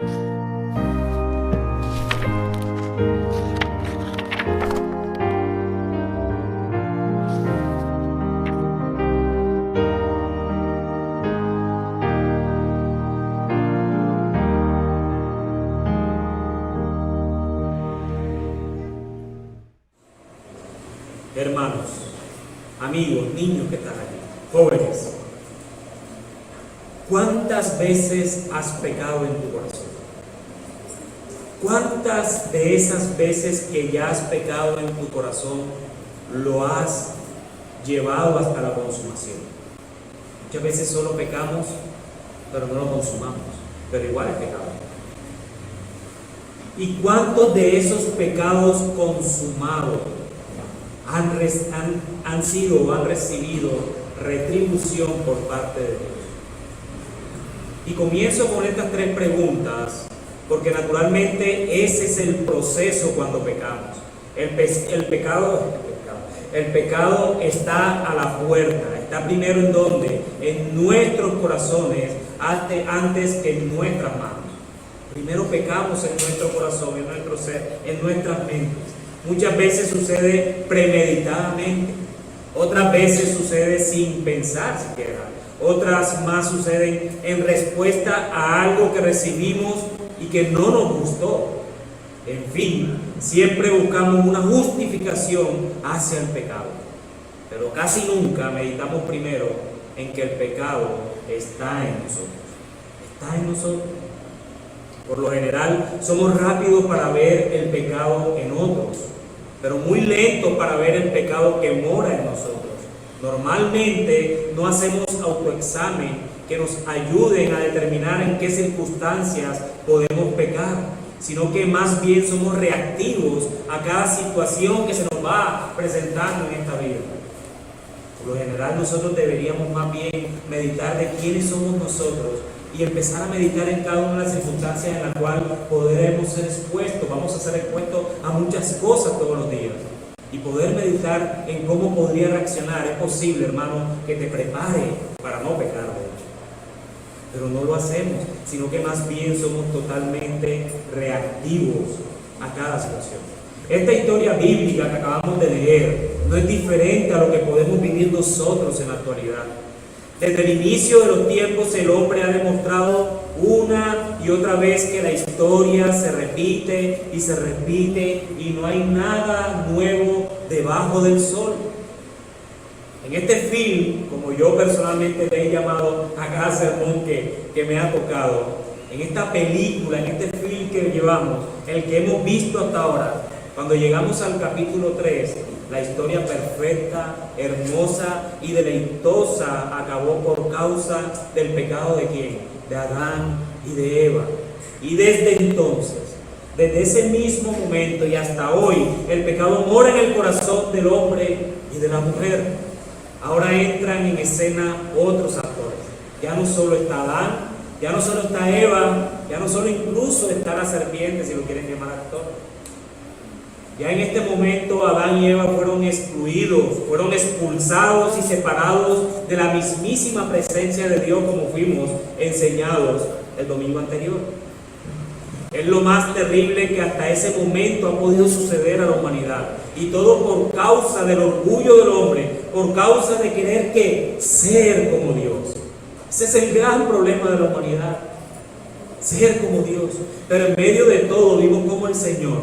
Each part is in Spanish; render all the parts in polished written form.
Hermanos, amigos, niños que están aquí, jóvenes, ¿cuántas veces has pecado en tu corazón? ¿Cuántas de esas veces que ya has pecado en tu corazón lo has llevado hasta la consumación? Muchas veces solo pecamos, pero no lo consumamos, pero igual es pecado. ¿Y cuántos de esos pecados consumados han recibido retribución por parte de Dios? Y comienzo con estas tres preguntas, porque naturalmente ese es el proceso cuando pecamos. El pecado está a la puerta. Está primero ¿en dónde? En nuestros corazones, antes que en nuestras manos. Primero pecamos en nuestro corazón, en nuestro ser, en nuestras mentes. Muchas veces sucede premeditadamente, otras veces sucede sin pensar siquiera, otras más suceden en respuesta a algo que recibimos y que no nos gustó. En fin, siempre buscamos una justificación hacia el pecado, pero casi nunca meditamos primero en que el pecado está en nosotros. Está en nosotros. Por lo general, somos rápidos para ver el pecado en otros, pero muy lentos para ver el pecado que mora en nosotros. Normalmente no hacemos autoexamen que nos ayuden a determinar en qué circunstancias podemos pecar, sino que más bien somos reactivos a cada situación que se nos va presentando en esta vida. Por lo general, nosotros deberíamos más bien meditar de quiénes somos nosotros y empezar a meditar en cada una de las circunstancias en las cuales podremos ser expuestos. Vamos a ser expuestos a muchas cosas todos los días y poder meditar en cómo podría reaccionar. Es posible, hermano, que te prepare para no pecar, de hecho, pero no lo hacemos, sino que más bien somos totalmente reactivos a cada situación. Esta historia bíblica que acabamos de leer no es diferente a lo que podemos vivir nosotros en la actualidad. Desde el inicio de los tiempos el hombre ha demostrado una y otra vez que la historia se repite y no hay nada nuevo debajo del sol. En este film, como yo personalmente le he llamado a cada sermón que me ha tocado, en esta película, en este film que llevamos, el que hemos visto hasta ahora, cuando llegamos al capítulo 3, la historia perfecta, hermosa y deleitosa acabó por causa del pecado ¿de quién? De Adán y de Eva. Y desde entonces, desde ese mismo momento y hasta hoy, el pecado mora en el corazón del hombre y de la mujer. Ahora entran en escena otros actores. Ya no solo está Adán, ya no solo está Eva, ya no solo incluso está la serpiente, si lo quieren llamar actor. Ya en este momento Adán y Eva fueron excluidos, fueron expulsados y separados de la mismísima presencia de Dios, como fuimos enseñados el domingo anterior. Es lo más terrible que hasta ese momento ha podido suceder a la humanidad. Y todo por causa del orgullo del hombre, por causa de querer que ser como Dios. Ese es el gran problema de la humanidad, ser como Dios. Pero en medio de todo vimos como el Señor,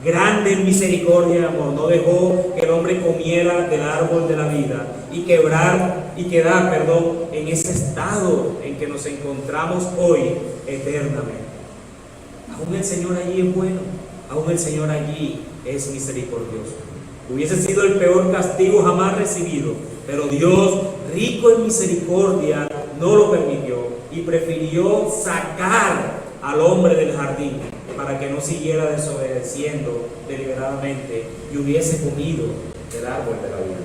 grande en misericordia y amor, no dejó que el hombre comiera del árbol de la vida y quedar en ese estado en que nos encontramos hoy eternamente. Aún el Señor allí es bueno, aún el Señor allí es misericordioso. Hubiese sido el peor castigo jamás recibido, pero Dios, rico en misericordia, no lo permitió y prefirió sacar al hombre del jardín para que no siguiera desobedeciendo deliberadamente y hubiese comido del árbol de la vida.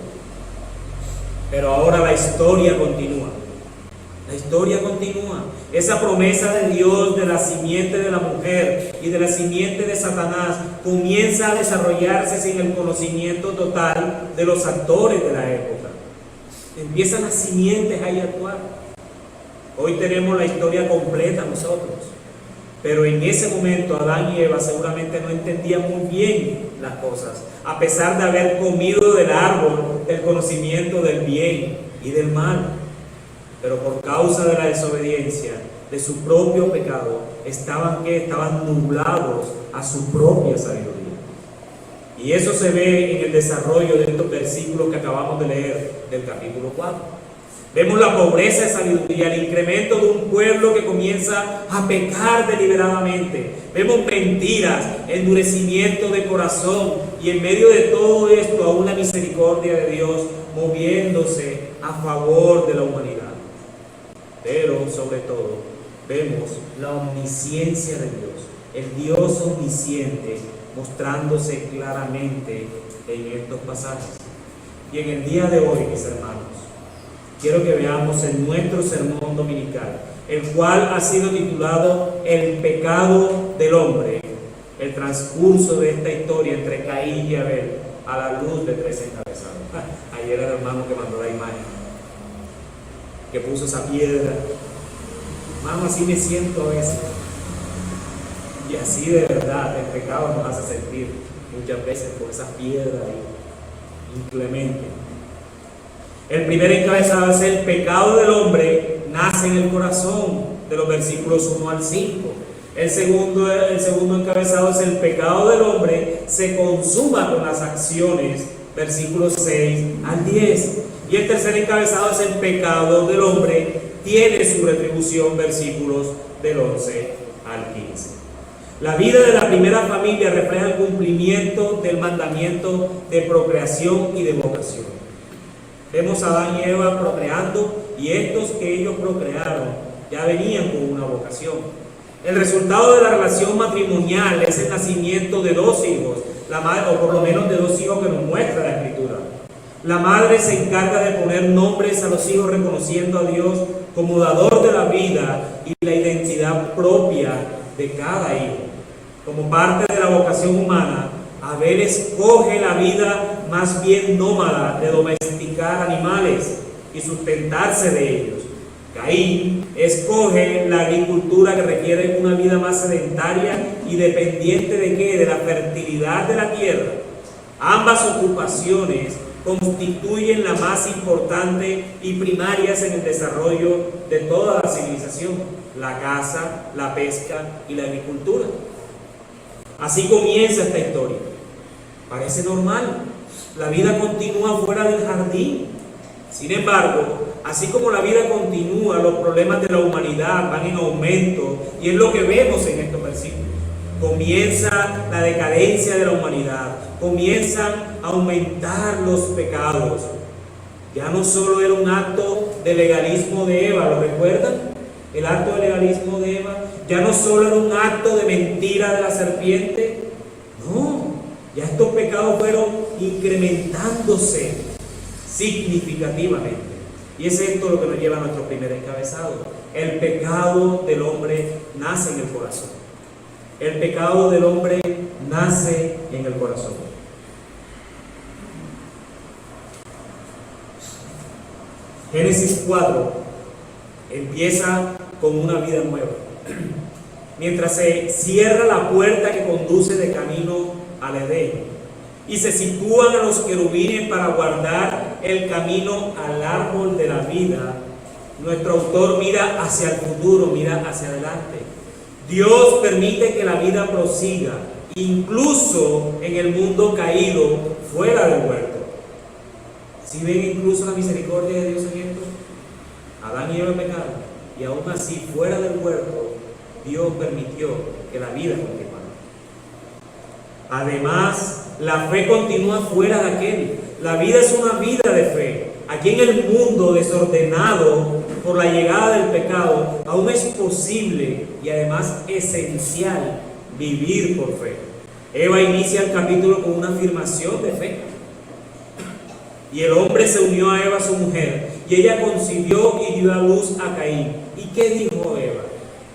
Pero ahora la historia continúa. La historia continúa. Esa promesa de Dios de la simiente de la mujer y de la simiente de Satanás comienza a desarrollarse sin el conocimiento total de los actores de la época. Empiezan las simientes ahí a actuar. Hoy tenemos la historia completa nosotros. Pero en ese momento Adán y Eva seguramente no entendían muy bien las cosas, a pesar de haber comido del árbol del conocimiento del bien y del mal. Pero por causa de la desobediencia, de su propio pecado, estaban nublados a su propia sabiduría. Y eso se ve en el desarrollo de estos versículos que acabamos de leer del capítulo 4. Vemos la pobreza de sabiduría, el incremento de un pueblo que comienza a pecar deliberadamente. Vemos mentiras, endurecimiento de corazón y en medio de todo esto aún la misericordia de Dios moviéndose a favor de la humanidad. Pero sobre todo vemos la omnisciencia de Dios, el Dios omnisciente mostrándose claramente en estos pasajes. Y en el día de hoy, mis hermanos, quiero que veamos en nuestro sermón dominical, el cual ha sido titulado El pecado del hombre, el transcurso de esta historia entre Caín y Abel a la luz de 3 encabezados. Ayer el hermano que mandó la imagen, que puso esa piedra. Hermano, así me siento a veces. Y así de verdad el pecado nos hace sentir muchas veces por esa piedra inclemente. El primer encabezado es el pecado del hombre nace en el corazón, de los versículos 1 al 5. El segundo encabezado es el pecado del hombre se consuma con las acciones, versículos 6 al 10. Y el tercer encabezado es el pecado del hombre tiene su retribución, versículos del 11 al 15. La vida de la primera familia refleja el cumplimiento del mandamiento de procreación y de vocación. Vemos a Adán y Eva procreando, y estos que ellos procrearon ya venían con una vocación. El resultado de la relación matrimonial es el nacimiento de 2 hijos, o por lo menos de 2 hijos que nos muestra la Escritura. La madre se encarga de poner nombres a los hijos reconociendo a Dios como dador de la vida y la identidad propia de cada hijo. Como parte de la vocación humana, Abel escoge la vida más bien nómada de domesticar animales y sustentarse de ellos. Caín escoge la agricultura que requiere una vida más sedentaria y dependiente de ¿qué? De la fertilidad de la tierra. Ambas ocupaciones constituyen la más importante y primarias en el desarrollo de toda la civilización: la caza, la pesca y la agricultura. Así comienza esta historia. Parece normal, la vida continúa fuera del jardín. Sin embargo, así como la vida continúa, los problemas de la humanidad van en aumento, y es lo que vemos en estos versículos. Comienza la decadencia de la humanidad, comienzan a aumentar los pecados. Ya no solo era un acto de legalismo de Eva, ¿lo recuerdan? El acto de legalismo de Eva, ya no solo era un acto de mentira de la serpiente, no, ya estos pecados fueron incrementándose significativamente. Y es esto lo que nos lleva a nuestro primer encabezado. El pecado del hombre nace en el corazón. El pecado del hombre nace en el corazón. Génesis 4 empieza con una vida nueva. Mientras se cierra la puerta que conduce de camino al Edén y se sitúan a los querubines para guardar el camino al árbol de la vida, nuestro autor mira hacia el futuro, mira hacia adelante. Dios permite que la vida prosiga, incluso en el mundo caído fuera del huerto. ¿Sí ven incluso la misericordia de Dios en esto? Adán y Eva pecaron, y aún así fuera del huerto Dios permitió que la vida continuara. Además, la fe continúa fuera de aquel. La vida es una vida de fe. Aquí en el mundo desordenado por la llegada del pecado, aún es posible y además esencial vivir por fe. Eva inicia el capítulo con una afirmación de fe. Y el hombre se unió a Eva, su mujer, y ella concibió y dio a luz a Caín. ¿Y qué dijo Eva?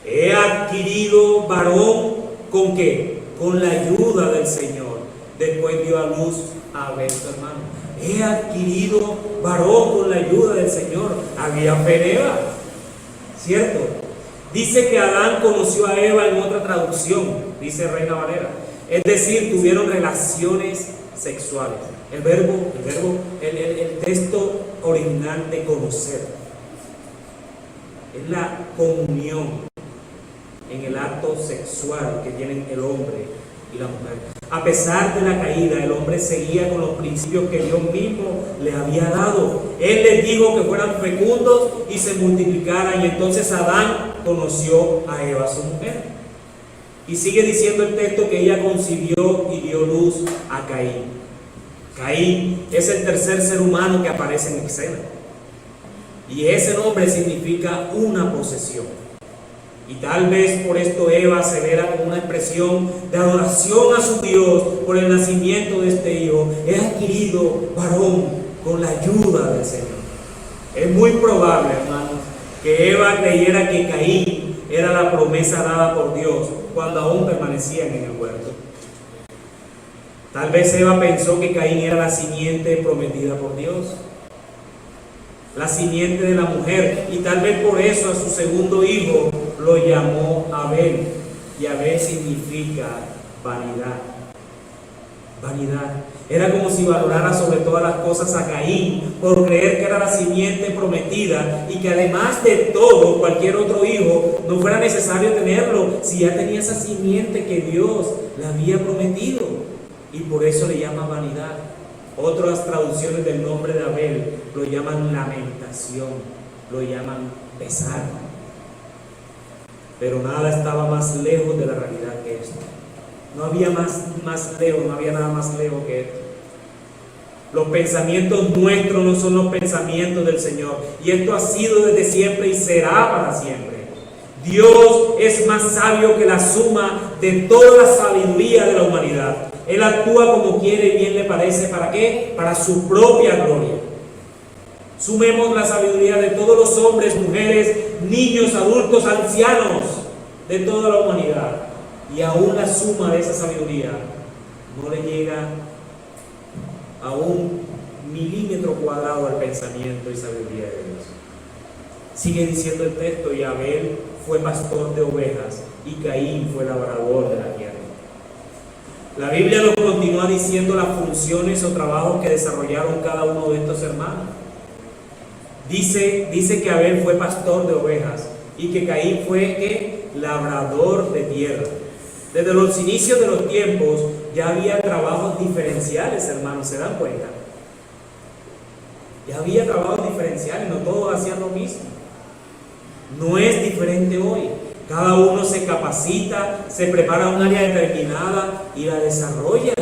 He adquirido varón, ¿con qué? Con la ayuda del Señor. Después dio a luz a Abel, su hermano. He adquirido varón con la ayuda del Señor. Había fe en Eva, ¿cierto? Dice que Adán conoció a Eva en otra traducción, dice Reina Valera. Es decir, tuvieron relaciones sexuales. El texto original de conocer es la comunión en el acto sexual que tienen el hombre y la mujer. A pesar de la caída, el hombre seguía con los principios que Dios mismo le había dado. Él les dijo que fueran fecundos y se multiplicaran, y entonces Adán conoció a Eva, su mujer. Y sigue diciendo el texto que ella concibió y dio luz a Caín. Caín es el tercer ser humano que aparece en escena. Y ese nombre significa una posesión. Y tal vez por esto Eva se verá como una expresión de adoración a su Dios por el nacimiento de este hijo. He adquirido varón con la ayuda del Señor. Es muy probable, hermanos, que Eva creyera que Caín era la promesa dada por Dios cuando aún permanecían en el huerto. Tal vez Eva pensó que Caín era la simiente prometida por Dios, la simiente de la mujer, y tal vez por eso a su segundo hijo lo llamó Abel. Y Abel significa vanidad. Vanidad. Era como si valorara sobre todas las cosas a Caín por creer que era la simiente prometida, y que además de todo, cualquier otro hijo no fuera necesario tenerlo si ya tenía esa simiente que Dios le había prometido. Y por eso le llama vanidad. Otras traducciones del nombre de Abel lo llaman lamentación, lo llaman pesar. Pero nada estaba más lejos de la realidad que esto. No había más lejos, no había nada más lejos que esto. Los pensamientos nuestros no son los pensamientos del Señor. Y esto ha sido desde siempre y será para siempre. Dios es más sabio que la suma de toda la sabiduría de la humanidad. Él actúa como quiere y bien le parece. ¿Para qué? Para su propia gloria. Sumemos la sabiduría de todos los hombres, mujeres, niños, adultos, ancianos, de toda la humanidad, y aún la suma de esa sabiduría no le llega a un milímetro cuadrado al pensamiento y sabiduría de Dios. Sigue diciendo el texto: y Abel fue pastor de ovejas y Caín fue labrador de la tierra. La Biblia nos continúa diciendo las funciones o trabajos que desarrollaron cada uno de estos hermanos. Dice que Abel fue pastor de ovejas y que Caín fue ¿qué? Labrador de tierra. Desde los inicios de los tiempos ya había trabajos diferenciales, hermanos, ¿se dan cuenta? Ya había trabajos diferenciales, no todos hacían lo mismo. No es diferente hoy. Cada uno se capacita, se prepara un área determinada y la desarrolla.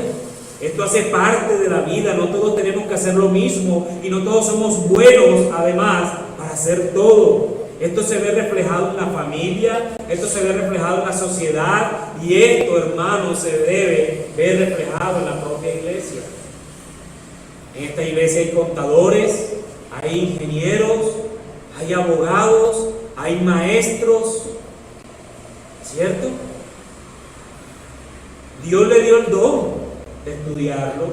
Esto hace parte de la vida, no todos tenemos que hacer lo mismo y no todos somos buenos, además, para hacer todo. Esto se ve reflejado en la familia, esto se ve reflejado en la sociedad, y esto, hermanos, se debe ver reflejado en la propia iglesia. En esta iglesia hay contadores, hay ingenieros, hay abogados, hay maestros, ¿cierto? Dios le dio el don de estudiarlo,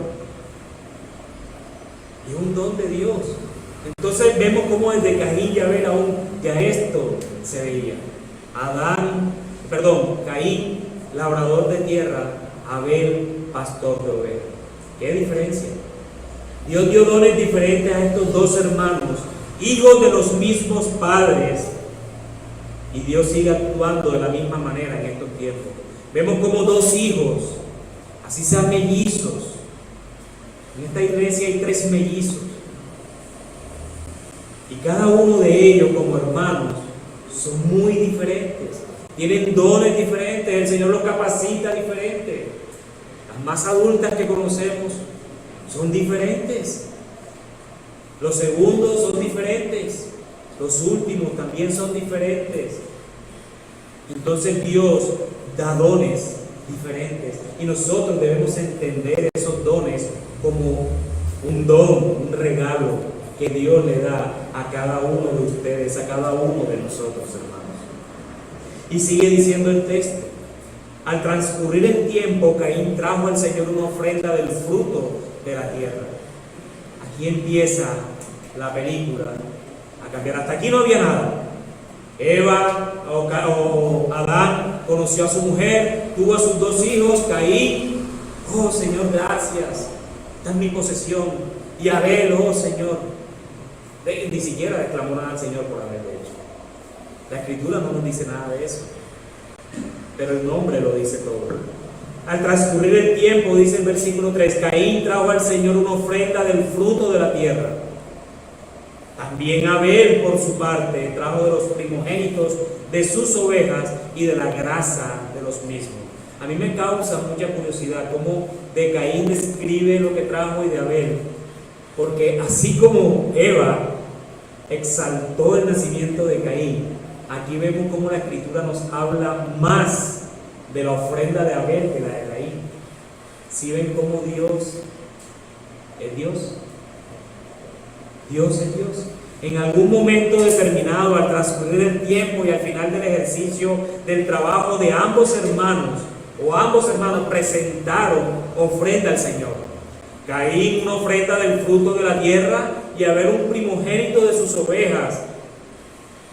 y es un don de Dios. Entonces vemos cómo desde Caín y Abel aún ya esto se veía. Caín, labrador de tierra; Abel, pastor de ovejas. ¿Qué diferencia? Dios dio dones diferentes a estos dos hermanos, hijos de los mismos padres, y Dios sigue actuando de la misma manera en estos tiempos. Vemos como dos hijos, así sean mellizos. En esta iglesia hay 3 mellizos, y cada uno de ellos como hermanos son muy diferentes, tienen dones diferentes, el Señor los capacita diferente. Las más adultas que conocemos son diferentes, los segundos son diferentes, los últimos también son diferentes. Entonces Dios da dones diferentes, y nosotros debemos entender esos dones como un don, un regalo que Dios le da a cada uno de ustedes, a cada uno de nosotros, hermanos. Y sigue diciendo el texto: al transcurrir el tiempo, Caín trajo al Señor una ofrenda del fruto de la tierra. Aquí empieza la película a cambiar. Hasta aquí no había nada. o Adán conoció a su mujer, tuvo a sus 2 hijos, Caín, oh Señor, gracias, está en mi posesión. Y Abel, oh Señor, ni siquiera exclamó nada al Señor por haberlo hecho. La Escritura no nos dice nada de eso, pero el nombre lo dice todo. Al transcurrir el tiempo, dice el versículo 3, Caín trajo al Señor una ofrenda del fruto de la tierra. También Abel, por su parte, trajo de los primogénitos de sus ovejas y de la grasa de los mismos. A mí me causa mucha curiosidad cómo de Caín describe lo que trajo y de Abel, porque así como Eva exaltó el nacimiento de Caín, aquí vemos cómo la Escritura nos habla más de la ofrenda de Abel que la de Caín. ¿Sí ven cómo Dios es Dios? Dios es Dios. En algún momento determinado, al transcurrir el tiempo y al final del ejercicio del trabajo de ambos hermanos presentaron ofrenda al Señor. Caín una ofrenda del fruto de la tierra y Abel un primogénito de sus ovejas,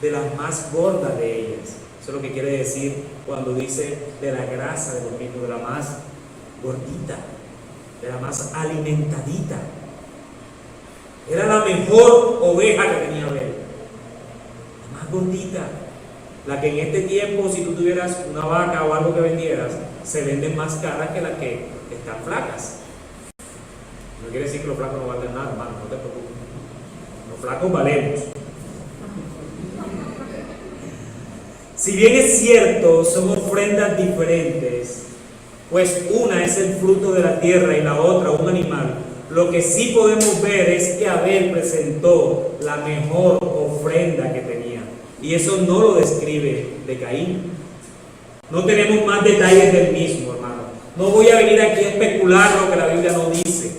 de las más gordas de ellas. Eso es lo que quiere decir cuando dice de la grasa de los mismos, de la más gordita, de la más alimentadita. Era la mejor oveja que tenía Abel, la más gordita, la que en este tiempo, si tú tuvieras una vaca o algo que vendieras, se venden más caras que las que están flacas. No quiere decir que los flacos no valen nada, hermano, no te preocupes. Los flacos valemos. Si bien es cierto, son ofrendas diferentes, pues una es el fruto de la tierra y la otra un animal, lo que sí podemos ver es que Abel presentó la mejor ofrenda que tenía. Y eso no lo describe de Caín. No tenemos más detalles del mismo, hermano. No voy a venir aquí a especular lo que la Biblia no dice.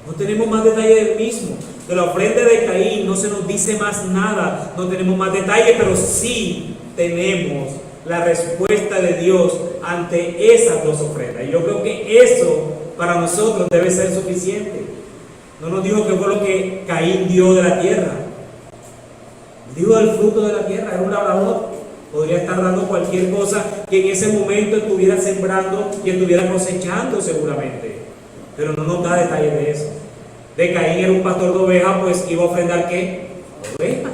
No tenemos más detalles del mismo. De la ofrenda de Caín no se nos dice más nada. No tenemos más detalles, pero sí tenemos la respuesta de Dios ante esas 2 ofrendas. Y yo creo que eso para nosotros debe ser suficiente. No nos dijo que fue lo que Caín dio de la tierra. Dio el fruto de la tierra, era un labrador. Podría estar dando cualquier cosa que en ese momento estuviera sembrando y estuviera cosechando seguramente. Pero no nos da detalles de eso. De Caín era un pastor de ovejas, pues iba a ofrendar ¿qué? Oveja.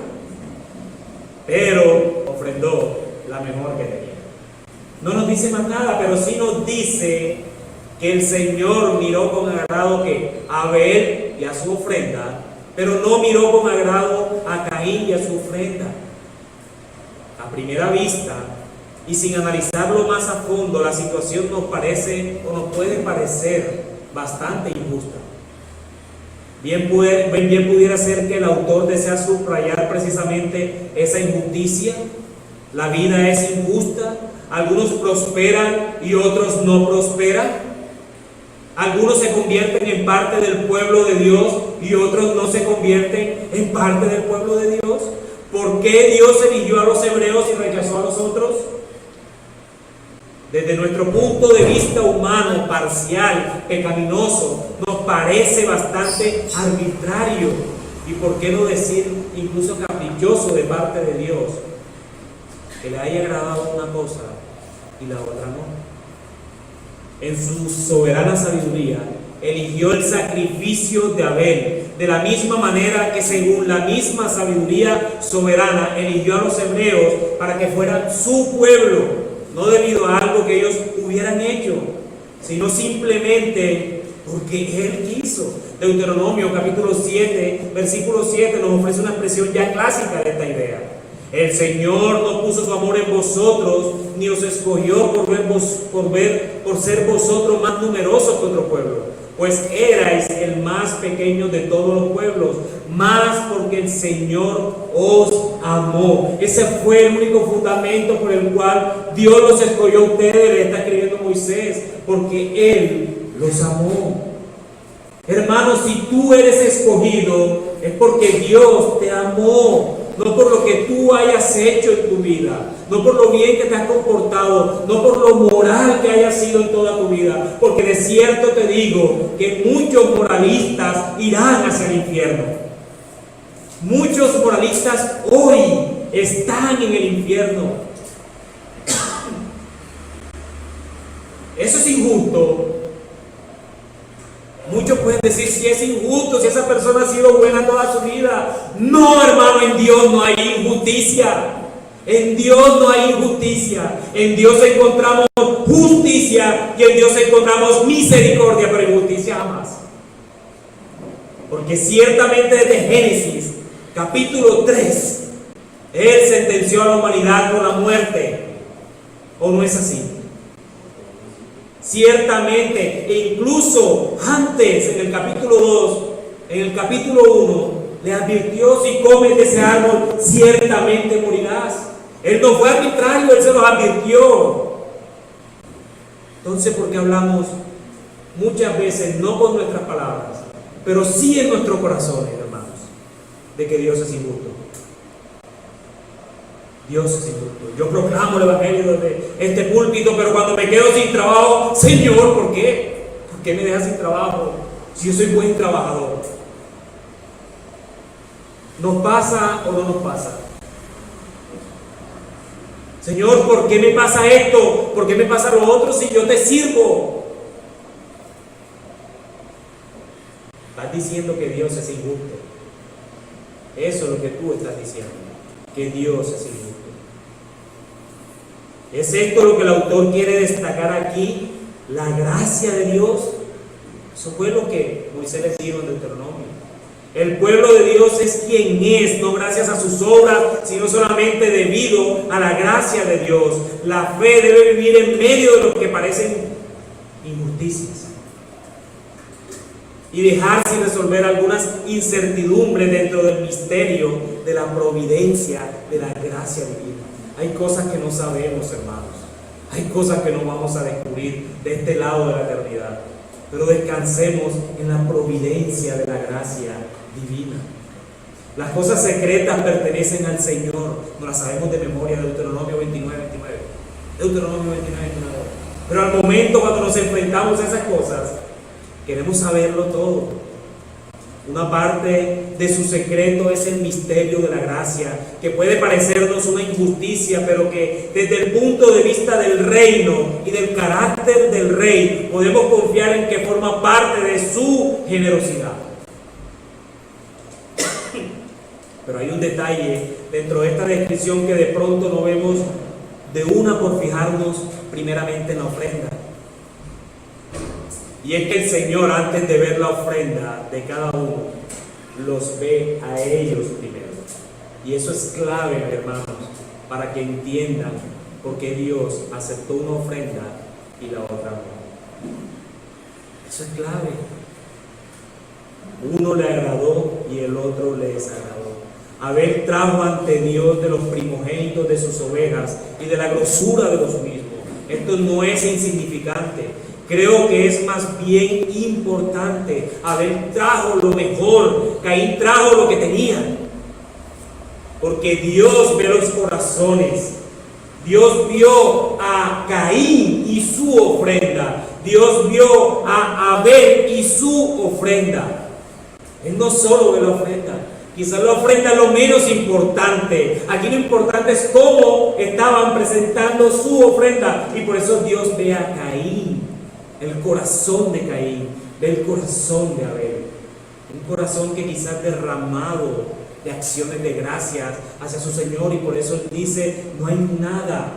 Pero ofrendó la mejor que tenía. No nos dice más nada, pero sí nos dice que el Señor miró con agrado que a Abel y a su ofrenda, pero no miró con agrado a Caín y a su ofrenda. A primera vista y sin analizarlo más a fondo, la situación nos parece o nos puede parecer bastante injusta. Bien pudiera ser que el autor desea subrayar precisamente esa injusticia. La vida es injusta, algunos prosperan y otros no prosperan. Algunos se convierten en parte del pueblo de Dios y otros no se convierten en parte del pueblo de Dios. ¿Por qué Dios eligió a los hebreos y rechazó a los otros? Desde nuestro punto de vista humano, parcial, pecaminoso, nos parece bastante arbitrario y, por qué no decir, incluso caprichoso de parte de Dios, que le haya agradado una cosa y la otra no. En su soberana sabiduría, eligió el sacrificio de Abel, de la misma manera que según la misma sabiduría soberana eligió a los hebreos para que fueran su pueblo, no debido a algo que ellos hubieran hecho, sino simplemente porque Él quiso. Deuteronomio capítulo 7, versículo 7 nos ofrece una expresión ya clásica de esta idea. El Señor no puso su amor en vosotros, ni os escogió por ser vosotros más numerosos que otro pueblo, pues erais el más pequeño de todos los pueblos, más porque el Señor os amó. Ese fue el único fundamento por el cual Dios los escogió a ustedes, le está escribiendo Moisés, porque Él los amó. Hermanos, si tú eres escogido, es porque Dios te amó. No por lo que tú hayas hecho en tu vida, no por lo bien que te has comportado, no por lo moral que hayas sido en toda tu vida, porque de cierto te digo que muchos moralistas irán hacia el infierno. Muchos moralistas hoy están en el infierno. Eso es injusto. Muchos pueden decir si es injusto, si esa persona ha sido buena toda su vida. No, hermano, en Dios no hay injusticia. En Dios no hay injusticia. En Dios encontramos justicia y en Dios encontramos misericordia, pero injusticia jamás. Porque ciertamente desde Génesis, capítulo 3, Él sentenció a la humanidad con la muerte. ¿O no es así? Ciertamente, e incluso antes, en el capítulo 2, en el capítulo 1, le advirtió: si comes de ese árbol, ciertamente morirás. Él no fue arbitrario, Él se los advirtió. Entonces, ¿por qué hablamos muchas veces, no con nuestras palabras, pero sí en nuestros corazones, hermanos, de que Dios es injusto? Dios es injusto. Yo proclamo el evangelio desde este púlpito, pero cuando me quedo sin trabajo, Señor, ¿por qué? ¿Por qué me dejas sin trabajo si yo soy buen trabajador? ¿Nos pasa o no nos pasa? Señor, ¿por qué me pasa esto? ¿Por qué me pasa lo otro si yo te sirvo? Estás diciendo que Dios es injusto. Eso es lo que tú estás diciendo, que Dios es injusto. ¿Es esto lo que el autor quiere destacar aquí? La gracia de Dios. Eso fue lo que Moisés les dijo en Deuteronomio. El pueblo de Dios es quien es, no gracias a sus obras, sino solamente debido a la gracia de Dios. La fe debe vivir en medio de lo que parecen injusticias y dejar sin resolver algunas incertidumbres dentro del misterio de la providencia, de la gracia divina. Hay cosas que no sabemos, hermanos. Hay cosas que no vamos a descubrir de este lado de la eternidad. Pero descansemos en la providencia de la gracia divina. Las cosas secretas pertenecen al Señor. No las sabemos de memoria, Deuteronomio 29, 29. Deuteronomio 29, 29. Pero al momento cuando nos enfrentamos a esas cosas, queremos saberlo todo. Una parte de su secreto es el misterio de la gracia, que puede parecernos una injusticia, pero que desde el punto de vista del reino y del carácter del rey, podemos confiar en que forma parte de su generosidad. Pero hay un detalle dentro de esta descripción que de pronto no vemos de una por fijarnos primeramente en la ofrenda. Y es que el Señor, antes de ver la ofrenda de cada uno, los ve a ellos primero. Y eso es clave, hermanos, para que entiendan por qué Dios aceptó una ofrenda y la otra no. Eso es clave. Uno le agradó y el otro le desagradó. Abel trajo ante Dios de los primogénitos de sus ovejas y de la grosura de los mismos. Esto no es insignificante. Creo que es más bien importante. Abel trajo lo mejor, Caín trajo lo que tenía. Porque Dios ve los corazones. Dios vio a Caín y su ofrenda. Dios vio a Abel y su ofrenda. Él no solo ve la ofrenda. Quizás la ofrenda es lo menos importante. Aquí lo importante es cómo estaban presentando su ofrenda. Y por eso Dios ve a Caín. El corazón de Caín, del corazón de Abel. Un corazón que quizás derramado de acciones de gracias hacia su Señor, y por eso Él dice: no hay nada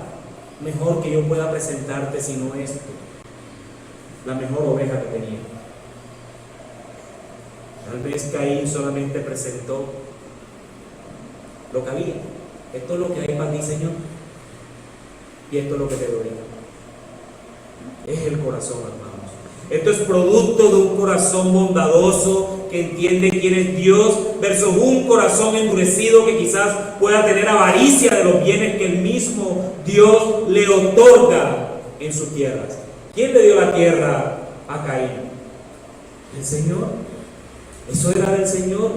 mejor que yo pueda presentarte sino esto, la mejor oveja que tenía. Tal vez Caín solamente presentó lo que había. Esto es lo que hay para ti, Señor, y esto es lo que te doy. Es el corazón, hermanos. Esto es producto de un corazón bondadoso que entiende quién es Dios, versus un corazón endurecido que quizás pueda tener avaricia de los bienes que el mismo Dios le otorga en sus tierras. ¿Quién le dio la tierra a Caín? El Señor. Eso era del Señor.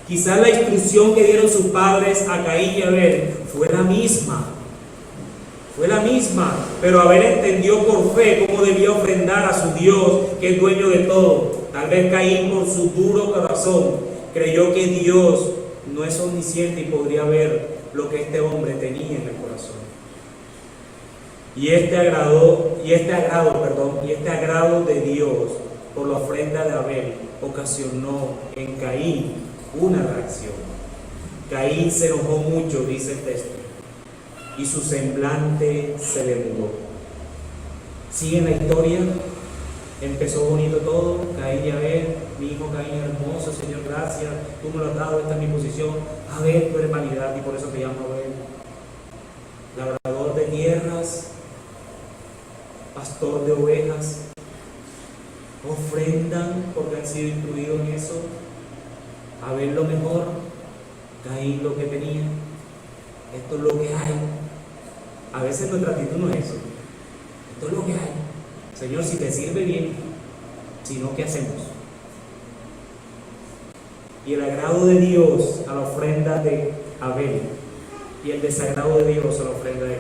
Quizás la instrucción que dieron sus padres a Caín y Abel fue la misma. Fue la misma, pero Abel entendió por fe cómo debía ofrendar a su Dios, que es dueño de todo. Tal vez Caín, por su duro corazón, creyó que Dios no es omnisciente y podría ver lo que este hombre tenía en el corazón. Y este agrado de Dios por la ofrenda de Abel ocasionó en Caín una reacción. Caín se enojó mucho, dice el texto, y su semblante se le mudó. Sigue en la historia. Empezó bonito todo, Caín y Abel, mi hijo Caín hermoso, Señor, gracias, tú me lo has dado, esta es mi posición. Abel, tu eres vanidad y por eso te llamo Abel. Labrador de tierras, pastor de ovejas, ofrendan porque han sido instruidos en eso. Abel lo mejor, Caín lo que tenía. Esto es lo que hay. A veces nuestra actitud no es eso. Esto es lo que hay. Señor, si te sirve bien, si no, ¿qué hacemos? Y el agrado de Dios a la ofrenda de Abel y el desagrado de Dios a la ofrenda de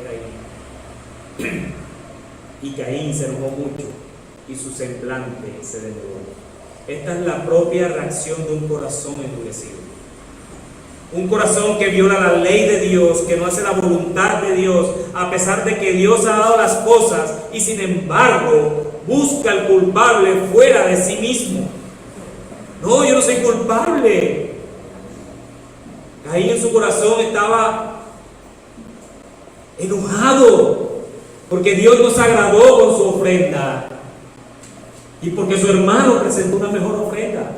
Caín. Y Caín se enojó mucho y su semblante se desnudó. Esta es la propia reacción de un corazón endurecido. Un corazón que viola la ley de Dios, que no hace la voluntad de Dios, a pesar de que Dios ha dado las cosas y sin embargo busca al culpable fuera de sí mismo. No, yo no soy culpable. Ahí en su corazón estaba enojado porque Dios no se agradó con su ofrenda y porque su hermano presentó una mejor ofrenda.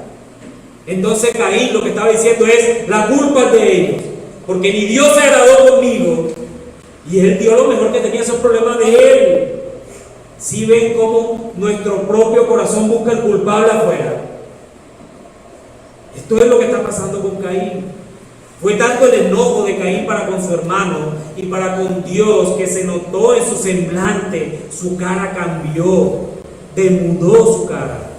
Entonces Caín lo que estaba diciendo es: la culpa es de ellos, porque ni Dios se agradó conmigo y él dio lo mejor que tenía, esos problemas de él. Si ven cómo nuestro propio corazón busca el culpable afuera. Esto es lo que está pasando con Caín. Fue tanto el enojo de Caín para con su hermano y para con Dios que se notó en su semblante. Su cara cambió, demudó su cara.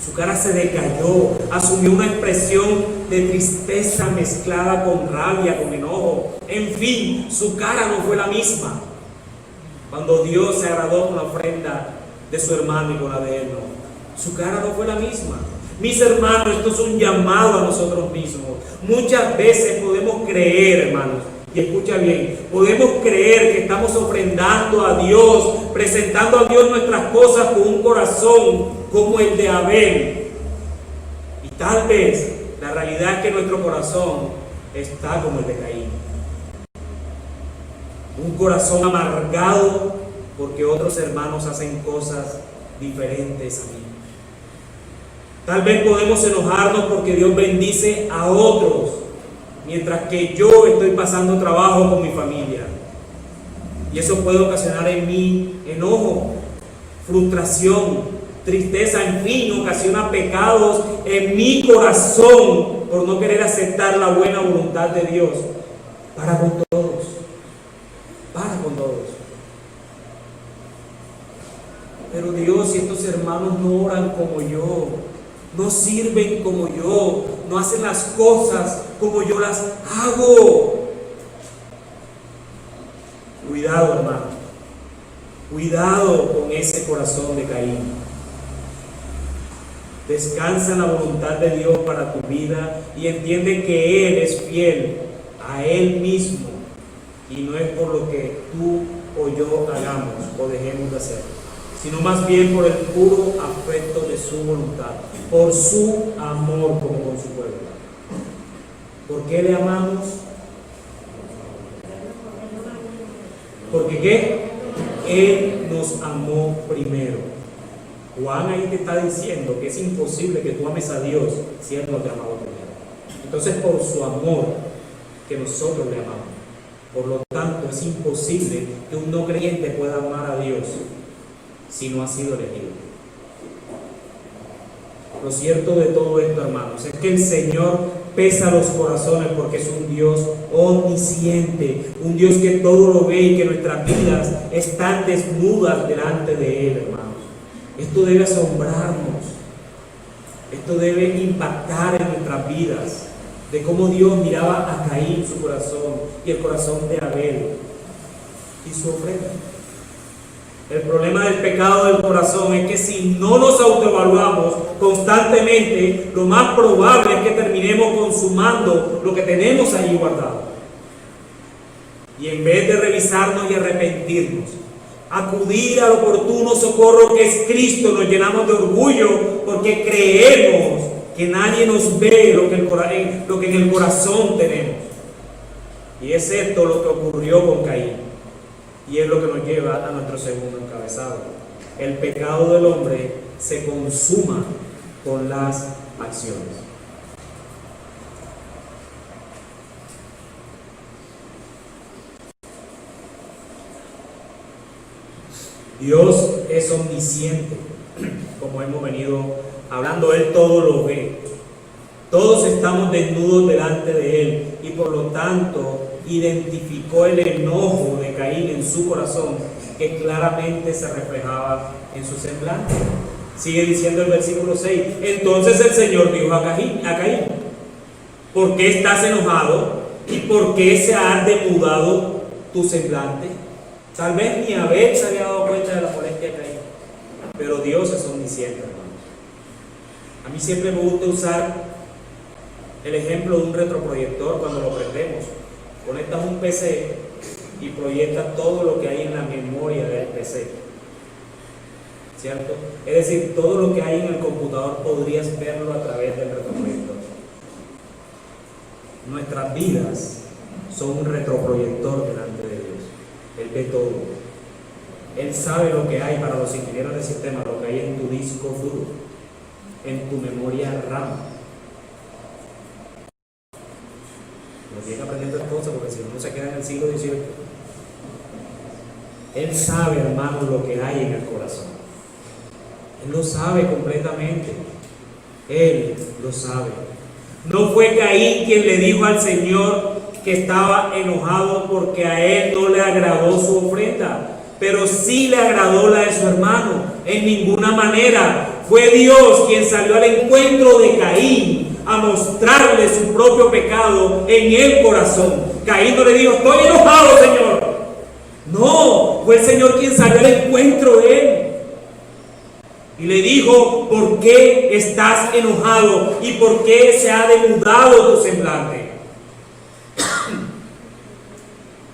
Su cara se decayó, asumió una expresión de tristeza mezclada con rabia, con enojo. En fin, su cara no fue la misma. Cuando Dios se agradó con la ofrenda de su hermano y con la de él, no. Su cara no fue la misma. Mis hermanos, esto es un llamado a nosotros mismos. Muchas veces podemos creer, hermanos, y escucha bien, podemos creer que estamos ofrendando a Dios, presentando a Dios nuestras cosas con un corazón como el de Abel. Y tal vez la realidad es que nuestro corazón está como el de Caín. Un corazón amargado porque otros hermanos hacen cosas diferentes a mí. Tal vez podemos enojarnos porque Dios bendice a otros, mientras que yo estoy pasando trabajo con mi familia. Y eso puede ocasionar en mí enojo, frustración, tristeza, en fin, ocasiona pecados en mi corazón por no querer aceptar la buena voluntad de Dios para con todos. Pero Dios y estos hermanos no oran como yo, no sirven como yo, no hacen las cosas como yo las hago. Cuidado, hermano, cuidado con ese corazón de Caín. Descansa en la voluntad de Dios para tu vida y entiende que Él es fiel a Él mismo y no es por lo que tú o yo hagamos o dejemos de hacer, sino más bien por el puro afecto de su voluntad, por su amor como con su pueblo. ¿Por qué le amamos? Porque ¿qué? Él nos amó primero. Juan ahí te está diciendo que es imposible que tú ames a Dios si Él no te ha amado primero. Entonces, por su amor que nosotros le amamos. Por lo tanto, es imposible que un no creyente pueda amar a Dios si no ha sido elegido. Lo cierto de todo esto, hermanos, es que el Señor pesa los corazones porque es un Dios omnisciente, un Dios que todo lo ve y que nuestras vidas están desnudas delante de Él, hermanos. Esto debe asombrarnos, esto debe impactar en nuestras vidas, de cómo Dios miraba a Caín, su corazón, y el corazón de Abel, y su ofrenda. El problema del pecado del corazón es que si no nos autoevaluamos constantemente, lo más probable es que terminemos terminemos consumando lo que tenemos ahí guardado. Y en vez de revisarnos y arrepentirnos, acudir al oportuno socorro que es Cristo, nos llenamos de orgullo porque creemos que nadie nos ve lo que en el corazón tenemos. Y es esto lo que ocurrió con Caín. Y es lo que nos lleva a nuestro segundo encabezado. El pecado del hombre se consuma con las acciones. Dios es omnisciente, como hemos venido hablando, Él todo lo ve. Todos estamos desnudos delante de Él y por lo tanto identificó el enojo de Caín en su corazón, que claramente se reflejaba en su semblante. Sigue diciendo el versículo 6: entonces el Señor dijo a Caín: ¿por qué estás enojado y por qué se ha demudado tu semblante? Tal vez ni Abel se había dado cuenta de la molestia de Caín, pero Dios es omnisciente, hermanos. A mí siempre me gusta usar el ejemplo de un retroproyector cuando lo prendemos. Conectas un PC y proyectas todo lo que hay en la memoria del PC, ¿cierto? Es decir, todo lo que hay en el computador podrías verlo a través del retroproyector. Nuestras vidas son un retroproyector delante de Dios. Él ve todo. Él sabe lo que hay, para los ingenieros de sistema, lo que hay en tu disco duro, en tu memoria RAM. Lo tienen aprendiendo cosas porque si no se queda en el siglo XVIII. Él sabe, hermano, lo que hay en el corazón. Él lo sabe completamente. Él lo sabe. No fue Caín quien le dijo al Señor que estaba enojado porque a él no le agradó su ofrenda, pero sí le agradó la de su hermano. En ninguna manera. Fue Dios quien salió al encuentro de Caín a mostrarle su propio pecado en el corazón. Caín no le dijo: estoy enojado, Señor. No, fue el Señor quien salió al encuentro de él y le dijo: ¿por qué estás enojado y por qué se ha demudado tu semblante?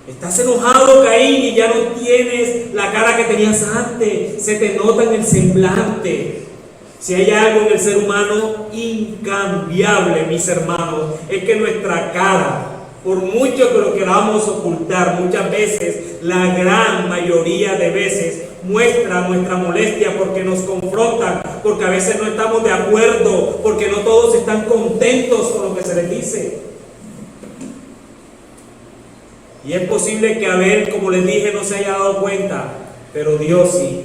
Estás enojado, Caín, y ya no tienes la cara que tenías antes. Se te nota en el semblante. Si hay algo en el ser humano incambiable, mis hermanos, es que nuestra cara, por mucho que lo queramos ocultar, muchas veces, la gran mayoría de veces, muestra nuestra molestia porque nos confrontan, porque a veces no estamos de acuerdo, porque no todos están contentos con lo que se les dice. Y es posible que Abel, como les dije, no se haya dado cuenta, pero Dios sí.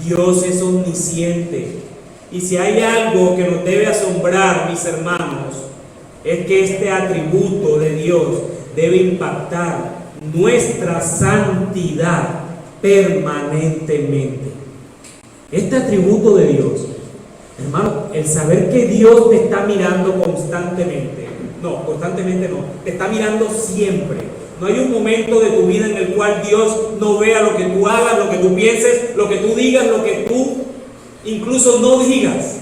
Dios es omnisciente. Y si hay algo que nos debe asombrar, mis hermanos, es que este atributo de Dios debe impactar nuestra santidad permanentemente. Este atributo de Dios, hermano, el saber que Dios te está mirando constantemente, te está mirando siempre. No hay un momento de tu vida en el cual Dios no vea lo que tú hagas, lo que tú pienses, lo que tú digas, lo que tú incluso no digas.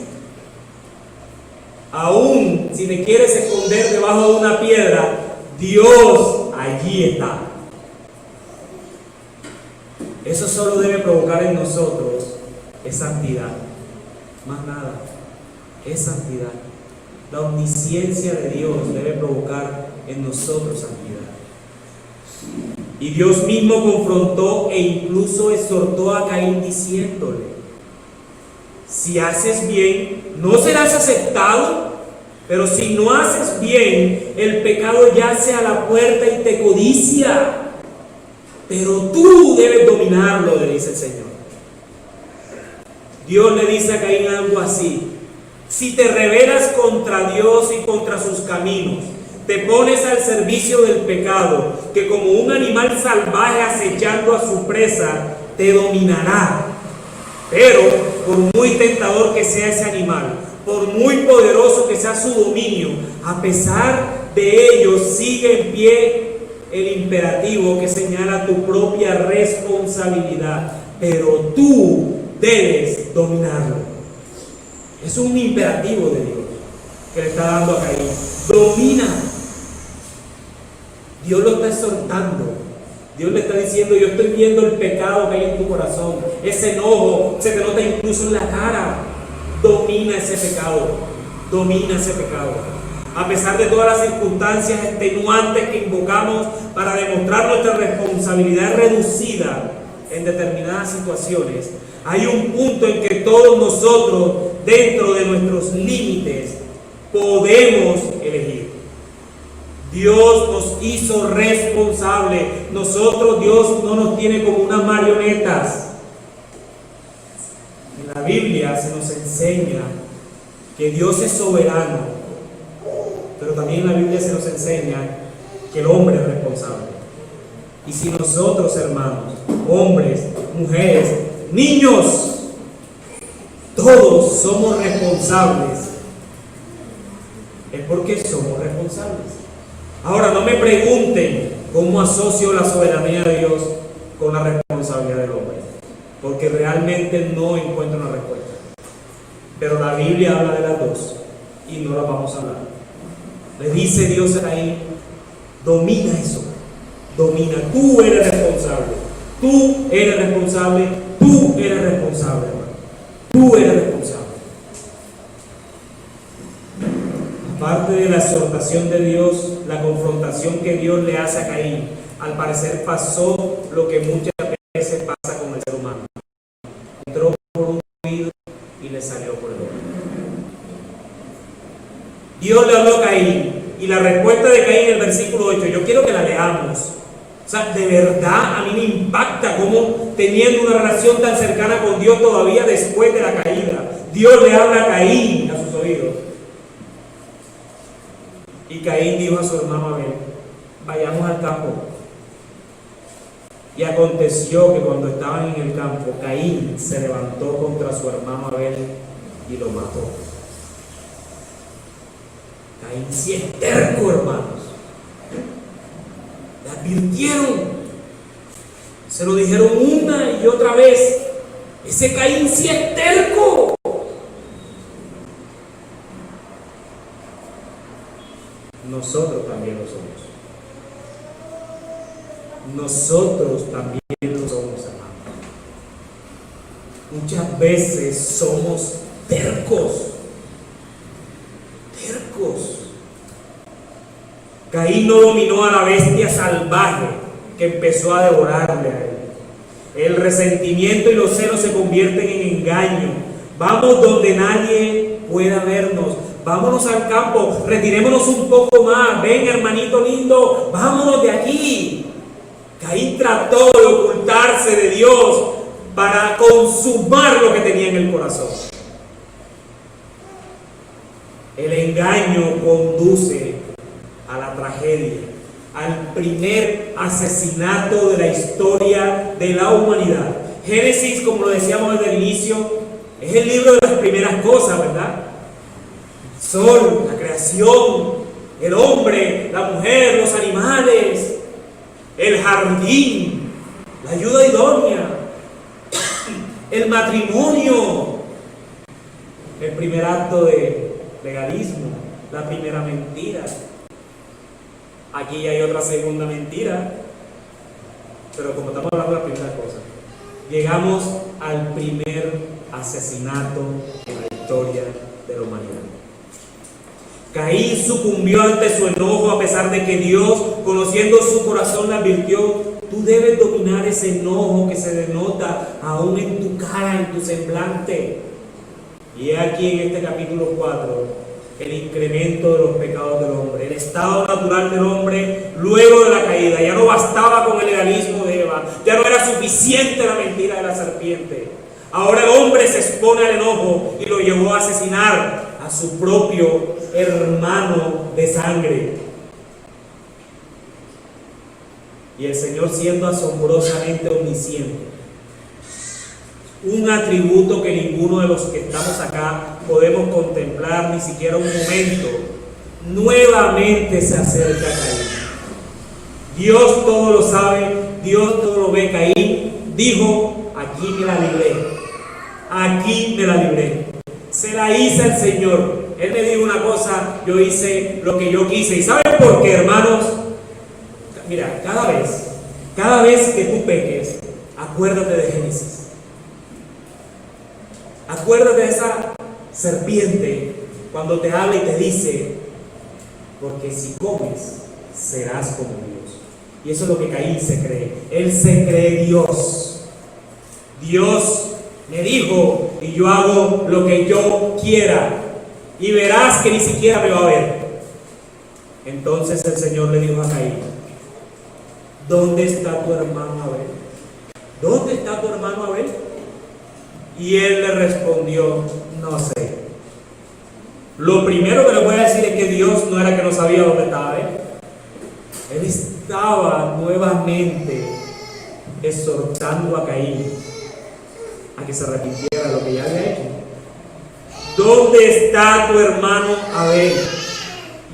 Aún si te quieres esconder debajo de una piedra, Dios allí está. Eso solo debe provocar en nosotros es santidad, más nada, es santidad. La omnisciencia de Dios debe provocar en nosotros santidad. Y Dios mismo confrontó e incluso exhortó a Caín diciéndole: si haces bien, no serás aceptado, pero si no haces bien, el pecado yace a la puerta y te codicia, pero tú debes dominarlo, le dice el Señor. Dios le dice a Caín algo así: si te rebelas contra Dios y contra sus caminos, te pones al servicio del pecado, que como un animal salvaje acechando a su presa, te dominará. Pero por muy tentador que sea ese animal, por muy poderoso que sea su dominio, a pesar de ello sigue en pie el imperativo que señala tu propia responsabilidad, pero tú debes dominarlo. Es un imperativo de Dios. que le está dando a Caín. Domina. Dios lo está exhortando. Dios le está diciendo: yo estoy viendo el pecado que hay en tu corazón. Ese enojo se te nota incluso en la cara. Domina ese pecado. Domina ese pecado. A pesar de todas las circunstancias extenuantes que invocamos para demostrar nuestra responsabilidad reducida en determinadas situaciones, hay un punto en que todos nosotros, dentro de nuestros límites, podemos elegir. Dios nos hizo responsables. Dios no nos tiene como unas marionetas. En la Biblia se nos enseña que Dios es soberano, pero también en la Biblia se nos enseña que el hombre es responsable. Y si nosotros, hermanos, hombres, mujeres, niños, todos somos responsables, es porque somos responsables. Ahora, no me pregunten cómo asocio la soberanía de Dios con la responsabilidad del hombre, porque realmente no encuentro una respuesta. Pero la Biblia habla de las dos y no las vamos a hablar. Le dice Dios ahí: domina eso, domina. Tú eres responsable, tú eres responsable, tú eres responsable, hermano. Tú eres responsable. Aparte de la exhortación de Dios, la confrontación que Dios le hace a Caín, al parecer pasó lo que muchas veces pasa con el ser humano. Entró por un oído y le salió por el otro. Dios le habló a Caín, y la respuesta de Caín en el versículo 8, yo quiero que la leamos. O sea, de verdad a mí me impacta cómo, teniendo una relación tan cercana con Dios todavía después de la caída, Dios le habla a Caín a sus oídos. Y Caín dijo a su hermano Abel: vayamos al campo. Y aconteció que cuando estaban en el campo, Caín se levantó contra su hermano Abel y lo mató. Caín sí es terco, hermanos. Le advirtieron, se lo dijeron una y otra vez: ese Caín sí es terco. Nosotros también lo somos. Nosotros también lo somos, hermanos. Muchas veces somos tercos. Tercos. Caín no dominó a la bestia salvaje que empezó a devorarle a él. El resentimiento y los celos se convierten en engaño. Vamos donde nadie pueda vernos. Vámonos al campo, retirémonos un poco más. Ven, hermanito lindo, vámonos de aquí. Caín trató de ocultarse de Dios para consumar lo que tenía en el corazón. El engaño conduce a la tragedia, al primer asesinato de la historia de la humanidad. Génesis, como lo decíamos desde el inicio, es el libro de las primeras cosas, ¿verdad? El sol, la creación, el hombre, la mujer, los animales, el jardín, la ayuda idónea, el matrimonio, el primer acto de legalismo, la primera mentira. Aquí hay otra segunda mentira, pero como estamos hablando de las primeras cosas, llegamos al primer asesinato en la historia de la humanidad. Caín sucumbió ante su enojo, a pesar de que Dios, conociendo su corazón, le advirtió: tú debes dominar ese enojo que se denota aún en tu cara, en tu semblante. Y he aquí en este capítulo 4 el incremento de los pecados del hombre, el estado natural del hombre luego de la caída. Ya no bastaba con el legalismo de Eva, ya no era suficiente la mentira de la serpiente. Ahora el hombre se expone al enojo y lo llevó a asesinar a su propio hermano de sangre. Y el Señor, siendo asombrosamente omnisciente, un atributo que ninguno de los que estamos acá podemos contemplar ni siquiera un momento, nuevamente se acerca a Caín. Dios todo lo sabe, Dios todo lo ve. Caín dijo: aquí me la libré, aquí me la libré. Se la hice al Señor. Él me dijo una cosa, yo hice lo que yo quise. ¿Y saben por qué, hermanos? Mira, cada vez que tú peques, acuérdate de Génesis. Acuérdate de esa serpiente cuando te habla y te dice, porque si comes, serás como Dios. Y eso es lo que Caín se cree. Él se cree Dios. Dios me dijo y yo hago lo que yo quiera. Y verás que ni siquiera me va a ver. Entonces el Señor le dijo a Caín, ¿dónde está tu hermano Abel? ¿Dónde está tu hermano Abel? Y él le respondió, no sé. Lo primero que le voy a decir es que Dios no era que no sabía dónde estaba Abel. Él estaba nuevamente exhortando a Caín a que se arrepintiera de lo que ya había hecho. ¿Dónde está tu hermano Abel?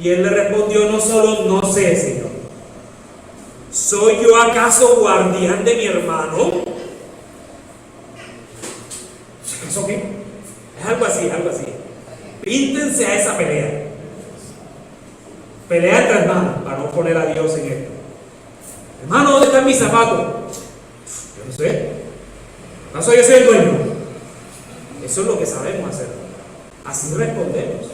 Y él le respondió, no solo no sé, Señor. ¿Soy yo acaso guardián de mi hermano? ¿Eso qué? Es algo así, algo así. Píntense a esa pelea. Pelea entre hermanos, para no poner a Dios en esto. Hermano, ¿dónde están mis zapatos? Yo no sé. ¿Acaso yo soy el dueño? Eso es lo que sabemos hacer. Así respondemos.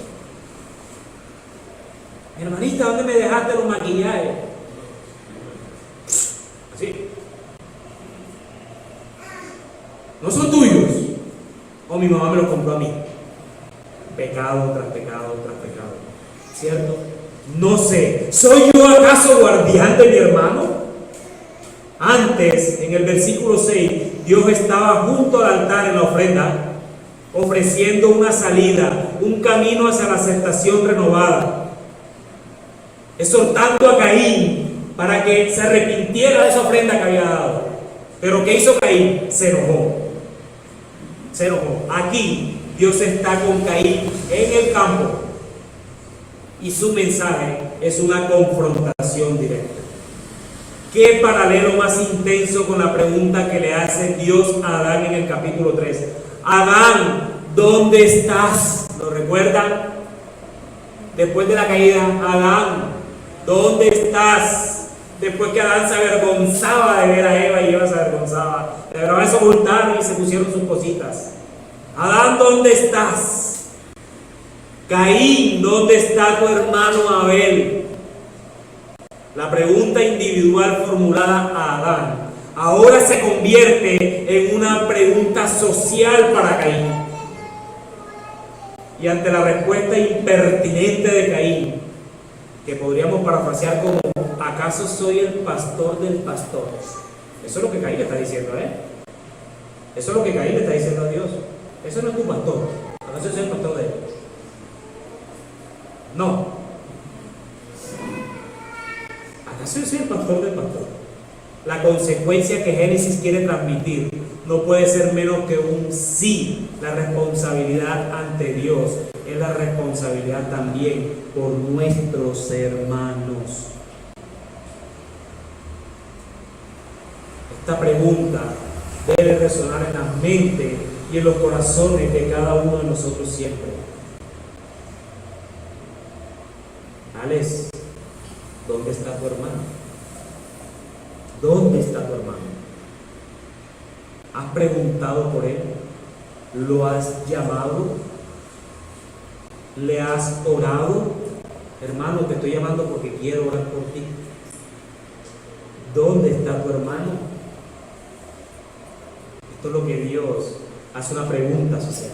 Mi hermanita, ¿dónde me dejaste los maquillajes? Así. ¿No son tuyos? O mi mamá me los compró a mí. Pecado tras pecado tras pecado. ¿Cierto? No sé. ¿Soy yo acaso guardián de mi hermano? Antes, en el versículo 6, Dios estaba junto al altar en la ofrenda, ofreciendo una salida, un camino hacia la aceptación renovada, exhortando a Caín para que se arrepintiera de esa ofrenda que había dado. Pero ¿qué hizo Caín? Se enojó. Se enojó. Aquí Dios está con Caín en el campo y su mensaje es una confrontación directa. ¿Qué paralelo más intenso con la pregunta que le hace Dios a Adán en el capítulo 3? Adán, ¿dónde estás? ¿Lo recuerdan? Después de la caída, Adán, ¿dónde estás? Después que Adán se avergonzaba de ver a Eva y Eva se avergonzaba. Pero eso ocultaron y se pusieron sus cositas. Adán, ¿dónde estás? Caín, ¿dónde está tu hermano Abel? La pregunta individual formulada a Adán ahora se convierte en una pregunta social para Caín. Y ante la respuesta impertinente de Caín, que podríamos parafrasear como, ¿acaso soy el pastor del pastor? Eso es lo que Caín le está diciendo, Eso es lo que Caín le está diciendo a Dios. Eso no es tu pastor. ¿Acaso soy el pastor de él? No. ¿Acaso yo soy el pastor del pastor? La consecuencia que Génesis quiere transmitir no puede ser menos que un sí. La responsabilidad ante Dios es la responsabilidad también por nuestros hermanos. Esta pregunta debe resonar en la mente y en los corazones de cada uno de nosotros siempre. Alex, ¿dónde está tu hermano? ¿Dónde está tu hermano? ¿Has preguntado por él? ¿Lo has llamado? ¿Le has orado? Hermano, te estoy llamando porque quiero orar por ti. ¿Dónde está tu hermano? Esto es lo que Dios hace, una pregunta social.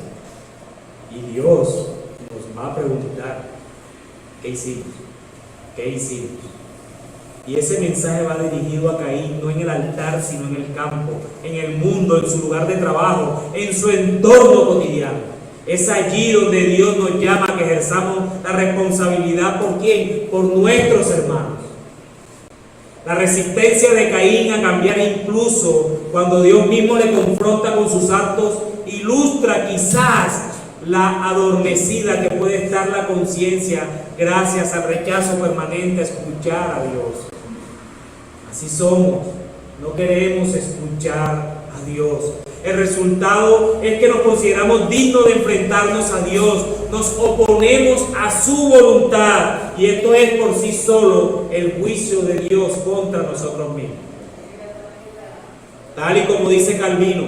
Y Dios nos va a preguntar, ¿qué hicimos? ¿Qué hicimos? Y ese mensaje va dirigido a Caín, no en el altar, sino en el campo, en el mundo, en su lugar de trabajo, en su entorno cotidiano. Es allí donde Dios nos llama a que ejerzamos la responsabilidad. ¿Por quién? Por nuestros hermanos. La resistencia de Caín a cambiar, incluso cuando Dios mismo le confronta con sus actos, ilustra quizás la adormecida que puede estar la conciencia gracias al rechazo permanente a escuchar a Dios. Así somos, no queremos escuchar a Dios. El resultado es que nos consideramos dignos de enfrentarnos a Dios, nos oponemos a su voluntad, y esto es por sí solo el juicio de Dios contra nosotros mismos. Tal y como dice Calvino,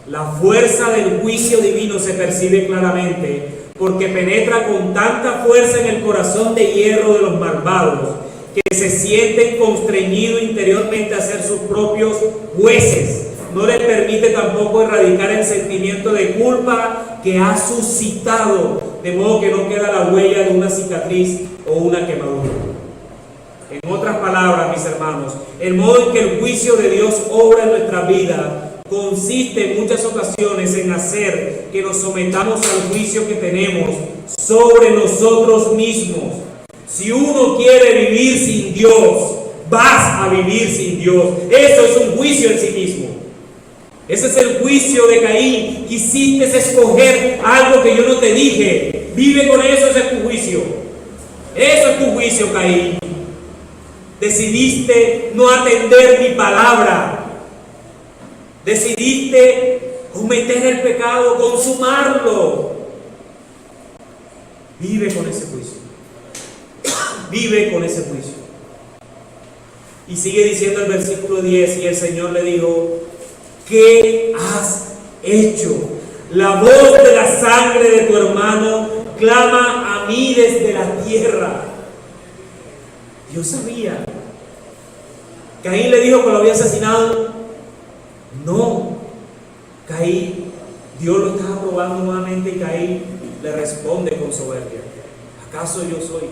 la fuerza del juicio divino se percibe claramente porque penetra con tanta fuerza en el corazón de hierro de los malvados que se sienten constreñidos interiormente a ser sus propios jueces. No les permite tampoco erradicar el sentimiento de culpa que ha suscitado, de modo que no queda la huella de una cicatriz o una quemadura. En otras palabras, mis hermanos, el modo en que el juicio de Dios obra en nuestra vida consiste en muchas ocasiones en hacer que nos sometamos al juicio que tenemos sobre nosotros mismos. Si uno quiere vivir sin Dios, vas a vivir sin Dios. Eso es un juicio en sí mismo. Ese es el juicio de Caín. Quisiste escoger algo que yo no te dije. Vive con eso, ese es tu juicio. Eso es tu juicio, Caín. Decidiste no atender mi palabra. Decidiste cometer el pecado, consumarlo. Vive con ese juicio. Vive con ese juicio. Y sigue diciendo el versículo 10, y el Señor le dijo: ¿qué has hecho? La voz de la sangre de tu hermano clama a mí desde la tierra. Dios sabía. Caín le dijo que lo había asesinado. No, Caín, Dios lo estaba probando nuevamente, y Caín le responde con soberbia: ¿acaso yo soy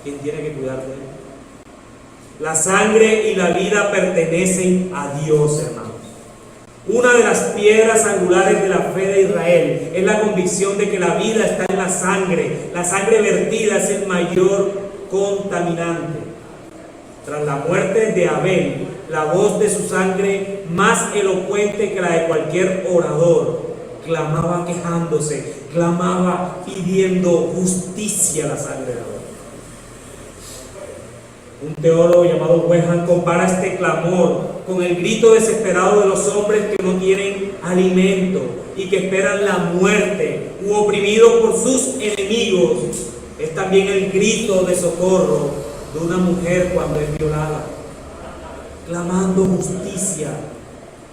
quien tiene que cuidar de él? La sangre y la vida pertenecen a Dios, hermanos. Una de las piedras angulares de la fe de Israel es la convicción de que la vida está en la sangre. La sangre vertida es el mayor contaminante. Tras la muerte de Abel, la voz de su sangre, más elocuente que la de cualquier orador, clamaba quejándose, clamaba pidiendo justicia a la sangre de Abel. Un teólogo llamado Wehhan compara este clamor con el grito desesperado de los hombres que no tienen alimento y que esperan la muerte, u oprimidos por sus enemigos. Es también el grito de socorro de una mujer cuando es violada, clamando justicia.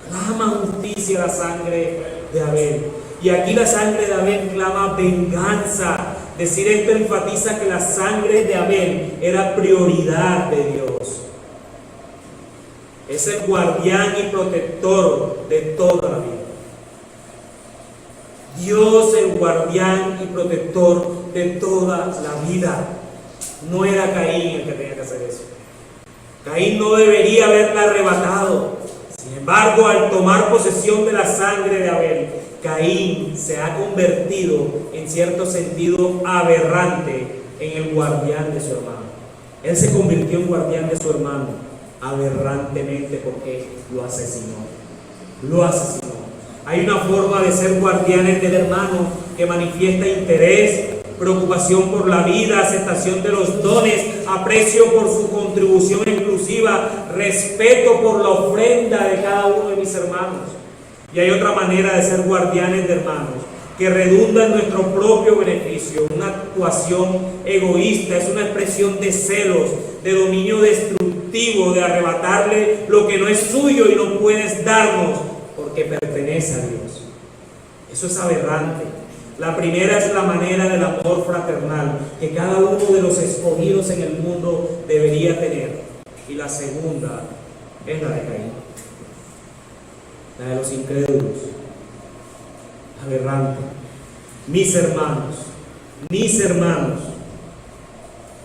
Clama justicia la sangre de Abel. Y aquí la sangre de Abel clama venganza. Decir esto enfatiza que la sangre de Abel era prioridad de Dios. Es el guardián y protector de toda la vida. Dios, el guardián y protector de toda la vida. No era Caín el que tenía que hacer eso. Caín no debería haberla arrebatado. Sin embargo, al tomar posesión de la sangre de Abel, Caín se ha convertido, en cierto sentido aberrante, en el guardián de su hermano. Él se convirtió en guardián de su hermano aberrantemente porque lo asesinó. Lo asesinó. Hay una forma de ser guardianes del hermano que manifiesta interés, preocupación por la vida, aceptación de los dones, aprecio por su contribución inclusiva, respeto por la ofrenda de cada uno de mis hermanos. Y hay otra manera de ser guardianes de hermanos que redunda en nuestro propio beneficio, una actuación egoísta, es una expresión de celos, de dominio destructivo, de arrebatarle lo que no es suyo y no puedes darnos porque pertenece a Dios. Eso es aberrante. La primera es la manera del amor fraternal que cada uno de los escogidos en el mundo debería tener. Y la segunda es la de Caín, la de los incrédulos. Aberrante. Mis hermanos,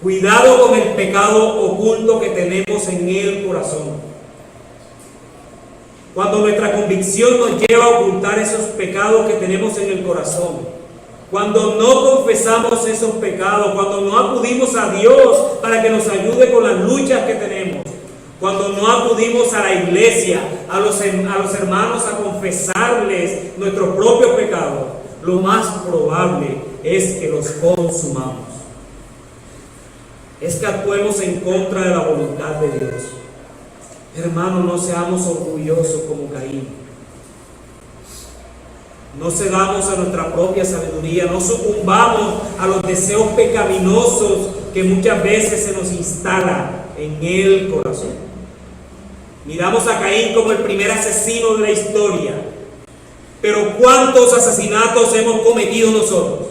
cuidado con el pecado oculto que tenemos en el corazón. Cuando nuestra convicción nos lleva a ocultar esos pecados que tenemos en el corazón, cuando no confesamos esos pecados, cuando no acudimos a Dios para que nos ayude con las luchas que tenemos, cuando no acudimos a la iglesia, a los hermanos a confesarles nuestros propios pecados, lo más probable es que los consumamos. Es que actuemos en contra de la voluntad de Dios. Hermano, no seamos orgullosos como Caín. No cedamos a nuestra propia sabiduría, no sucumbamos a los deseos pecaminosos que muchas veces se nos instala en el corazón. Miramos a Caín como el primer asesino de la historia, pero ¿cuántos asesinatos hemos cometido nosotros?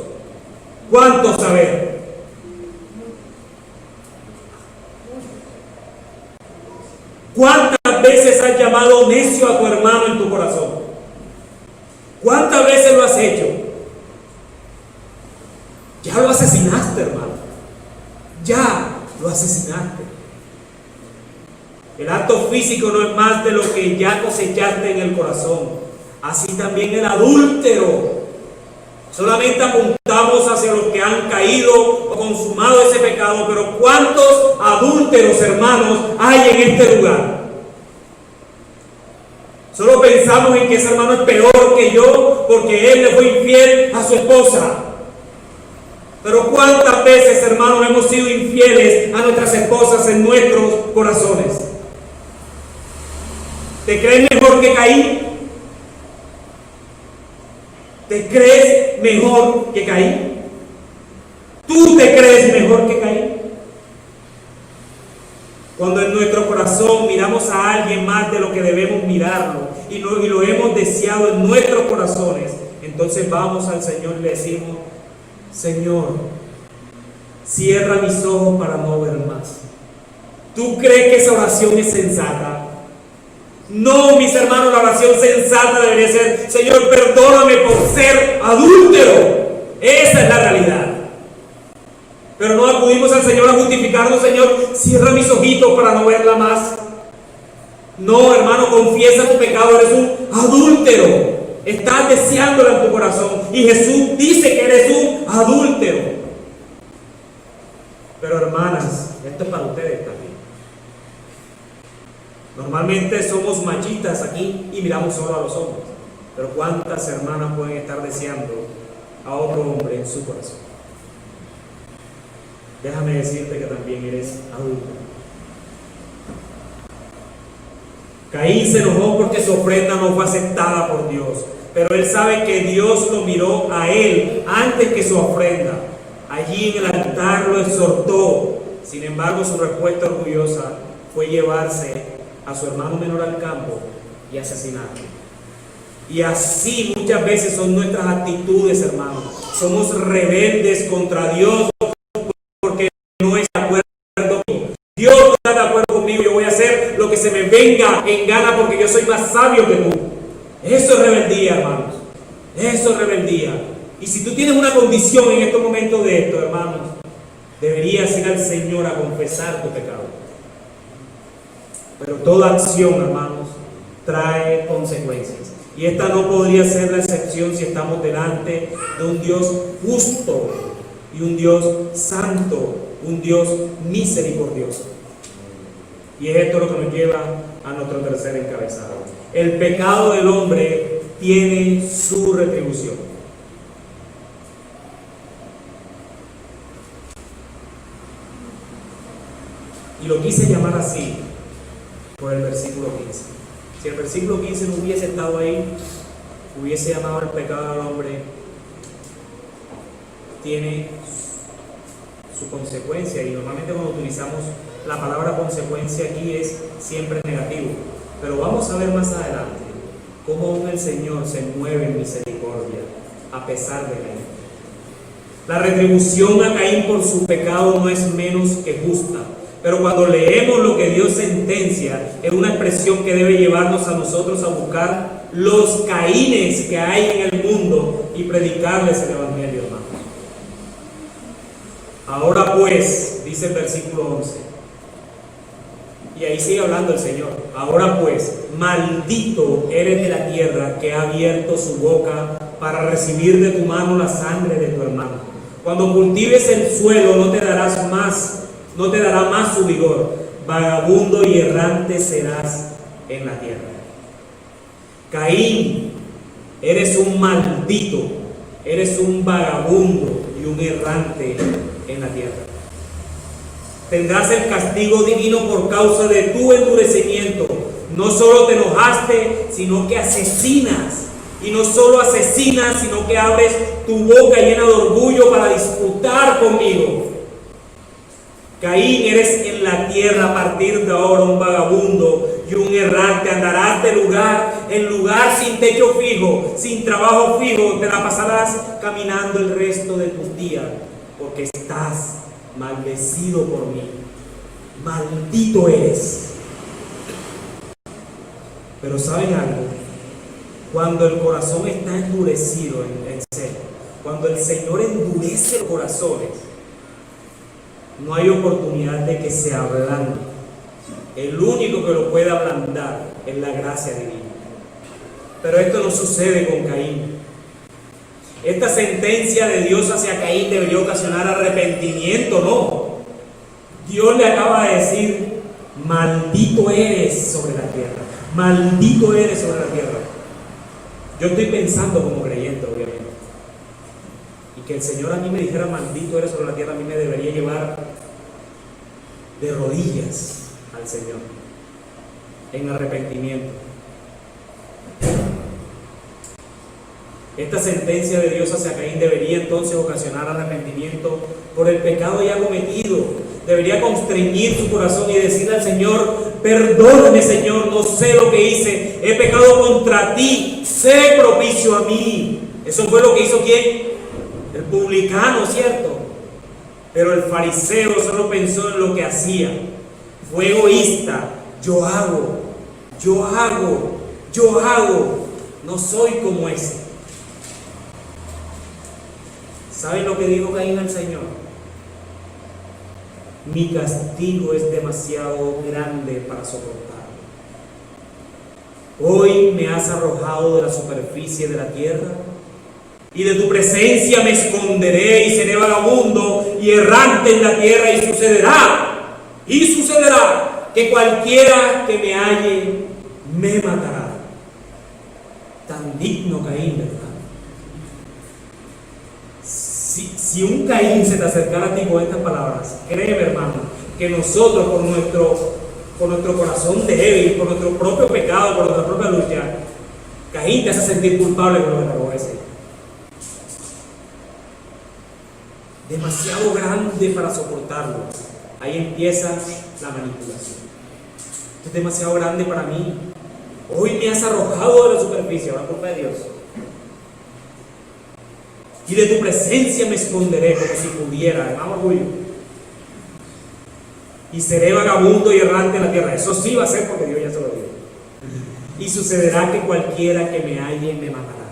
¿Cuántos sabemos? ¿Cuántas veces has llamado necio a tu hermano en tu corazón? ¿Cuántas veces lo has hecho? Ya lo asesinaste, hermano. Ya lo asesinaste. El acto físico no es más de lo que ya cosechaste en el corazón. Así también el adúltero. Solamente apuntamos hacia los que han caído o consumado ese pecado, pero ¿cuántos adúlteros, hermanos, hay en este lugar? Solo pensamos en que ese hermano es peor que yo porque él le fue infiel a su esposa. Pero ¿cuántas veces, hermanos, hemos sido infieles a nuestras esposas en nuestros corazones? ¿Te crees mejor que Caín? ¿Te crees mejor que Caín? ¿Tú te crees mejor que Caín? Cuando en nuestro corazón miramos a alguien más de lo que debemos mirarlo y lo hemos deseado en nuestros corazones, entonces vamos al Señor y le decimos: Señor, cierra mis ojos para no ver más. ¿Tú crees que esa oración es sensata? No, mis hermanos, la oración sensata debería ser: Señor, perdóname por ser adúltero. Esa es la realidad. Pero no acudimos al Señor a justificarnos: Señor, cierra mis ojitos para no verla más. No, hermano, confiesa tu pecado, eres un adúltero. Estás deseándola en tu corazón y Jesús dice que eres un adúltero. Pero hermanas, esto es para ustedes también. Normalmente somos machistas aquí y miramos solo a los hombres. Pero ¿cuántas hermanas pueden estar deseando a otro hombre en su corazón? Déjame decirte que también eres adúltero. Caín se enojó porque su ofrenda no fue aceptada por Dios, pero él sabe que Dios lo miró a él antes que su ofrenda. Allí en el altar lo exhortó. Sin embargo, su respuesta orgullosa fue llevarse a su hermano menor al campo y asesinarlo. Y así muchas veces son nuestras actitudes, hermanos. Somos rebeldes contra Dios porque no está de acuerdo conmigo. Dios no está de acuerdo conmigo. Yo voy a hacer lo que se me venga en gana porque yo soy más sabio que tú. Eso es rebeldía, hermanos. Eso es rebeldía. Y si tú tienes una condición en estos momentos de esto, hermanos, deberías ir al Señor a confesar tu pecado. Pero toda acción, hermanos, trae consecuencias. Y esta no podría ser la excepción si estamos delante de un Dios justo y un Dios santo, un Dios misericordioso. Y es esto lo que nos lleva a nuestro tercer encabezado. El pecado del hombre tiene su retribución. Y lo quise llamar así por el versículo 15. Si el versículo 15 no hubiese estado ahí, hubiese llamado el pecado del hombre, tiene su consecuencia. Y normalmente cuando utilizamos la palabra consecuencia aquí es siempre negativo. Pero vamos a ver más adelante cómo aún el Señor se mueve en misericordia a pesar de Caín. La retribución a Caín por su pecado no es menos que justa. Pero cuando leemos lo que Dios sentencia, es una expresión que debe llevarnos a nosotros a buscar los Caínes que hay en el mundo y predicarles el Evangelio, hermanos. Ahora pues, dice el versículo 11, y ahí sigue hablando el Señor. Ahora pues, maldito eres de la tierra que ha abierto su boca para recibir de tu mano la sangre de tu hermano. Cuando cultives el suelo no te dará más su vigor, vagabundo y errante serás en la tierra. Caín, eres un maldito, eres un vagabundo y un errante en la tierra. Tendrás el castigo divino por causa de tu endurecimiento No solo te enojaste, sino que asesinas. Y no solo asesinas, sino que abres tu boca llena de orgullo para disputar conmigo. Caín, eres en la tierra a partir de ahora un vagabundo y un errante. Andarás de lugar en lugar sin techo fijo, sin trabajo fijo. Te la pasarás caminando el resto de tus días, porque estás maldecido por mí. Maldito eres. Pero ¿saben algo? Cuando el corazón está endurecido en serio, cuando el Señor endurece los corazones, no hay oportunidad de que se ablande. El único que lo puede ablandar es la gracia divina. Pero esto no sucede con Caín. Esta sentencia de Dios hacia Caín debería ocasionar arrepentimiento, ¿no? Dios le acaba de decir: maldito eres sobre la tierra. Maldito eres sobre la tierra. Yo estoy pensando como creyente, obviamente. Y que el Señor a mí me dijera maldito eres sobre la tierra, a mí me debería llevar de rodillas al Señor en arrepentimiento. Esta sentencia de Dios hacia Caín debería entonces ocasionar arrepentimiento por el pecado ya cometido. Debería constreñir su corazón y decirle al Señor: perdóname, Señor, no sé lo que hice, he pecado contra ti, sé propicio a mí. Eso fue lo que hizo ¿quién? El publicano, ¿cierto? Pero el fariseo solo pensó en lo que hacía. Fue egoísta. Yo hago. No soy como ese. ¿Saben lo que dijo Caín al Señor? Mi castigo es demasiado grande para soportar. Hoy me has arrojado de la superficie de la tierra, y de tu presencia me esconderé y seré vagabundo y errante en la tierra, y sucederá que cualquiera que me halle me matará. Tan digno Caín, ¿verdad? Si un Caín se te acercara a ti con estas palabras, créeme, hermano, que nosotros por nuestro corazón débil, por nuestro propio pecado, por nuestra propia lucha, Caín te hace sentir culpable con lo que te acabo de decir. Demasiado grande para soportarlo. Ahí empieza la manipulación. Esto es demasiado grande para mí. Hoy me has arrojado de la superficie, ahora culpa de Dios. Y de tu presencia me esconderé como si pudiera, hermano, orgullo. Y seré vagabundo y errante en la tierra. Eso sí va a ser porque Dios ya se lo dijo. Y sucederá que cualquiera que me halle me matará.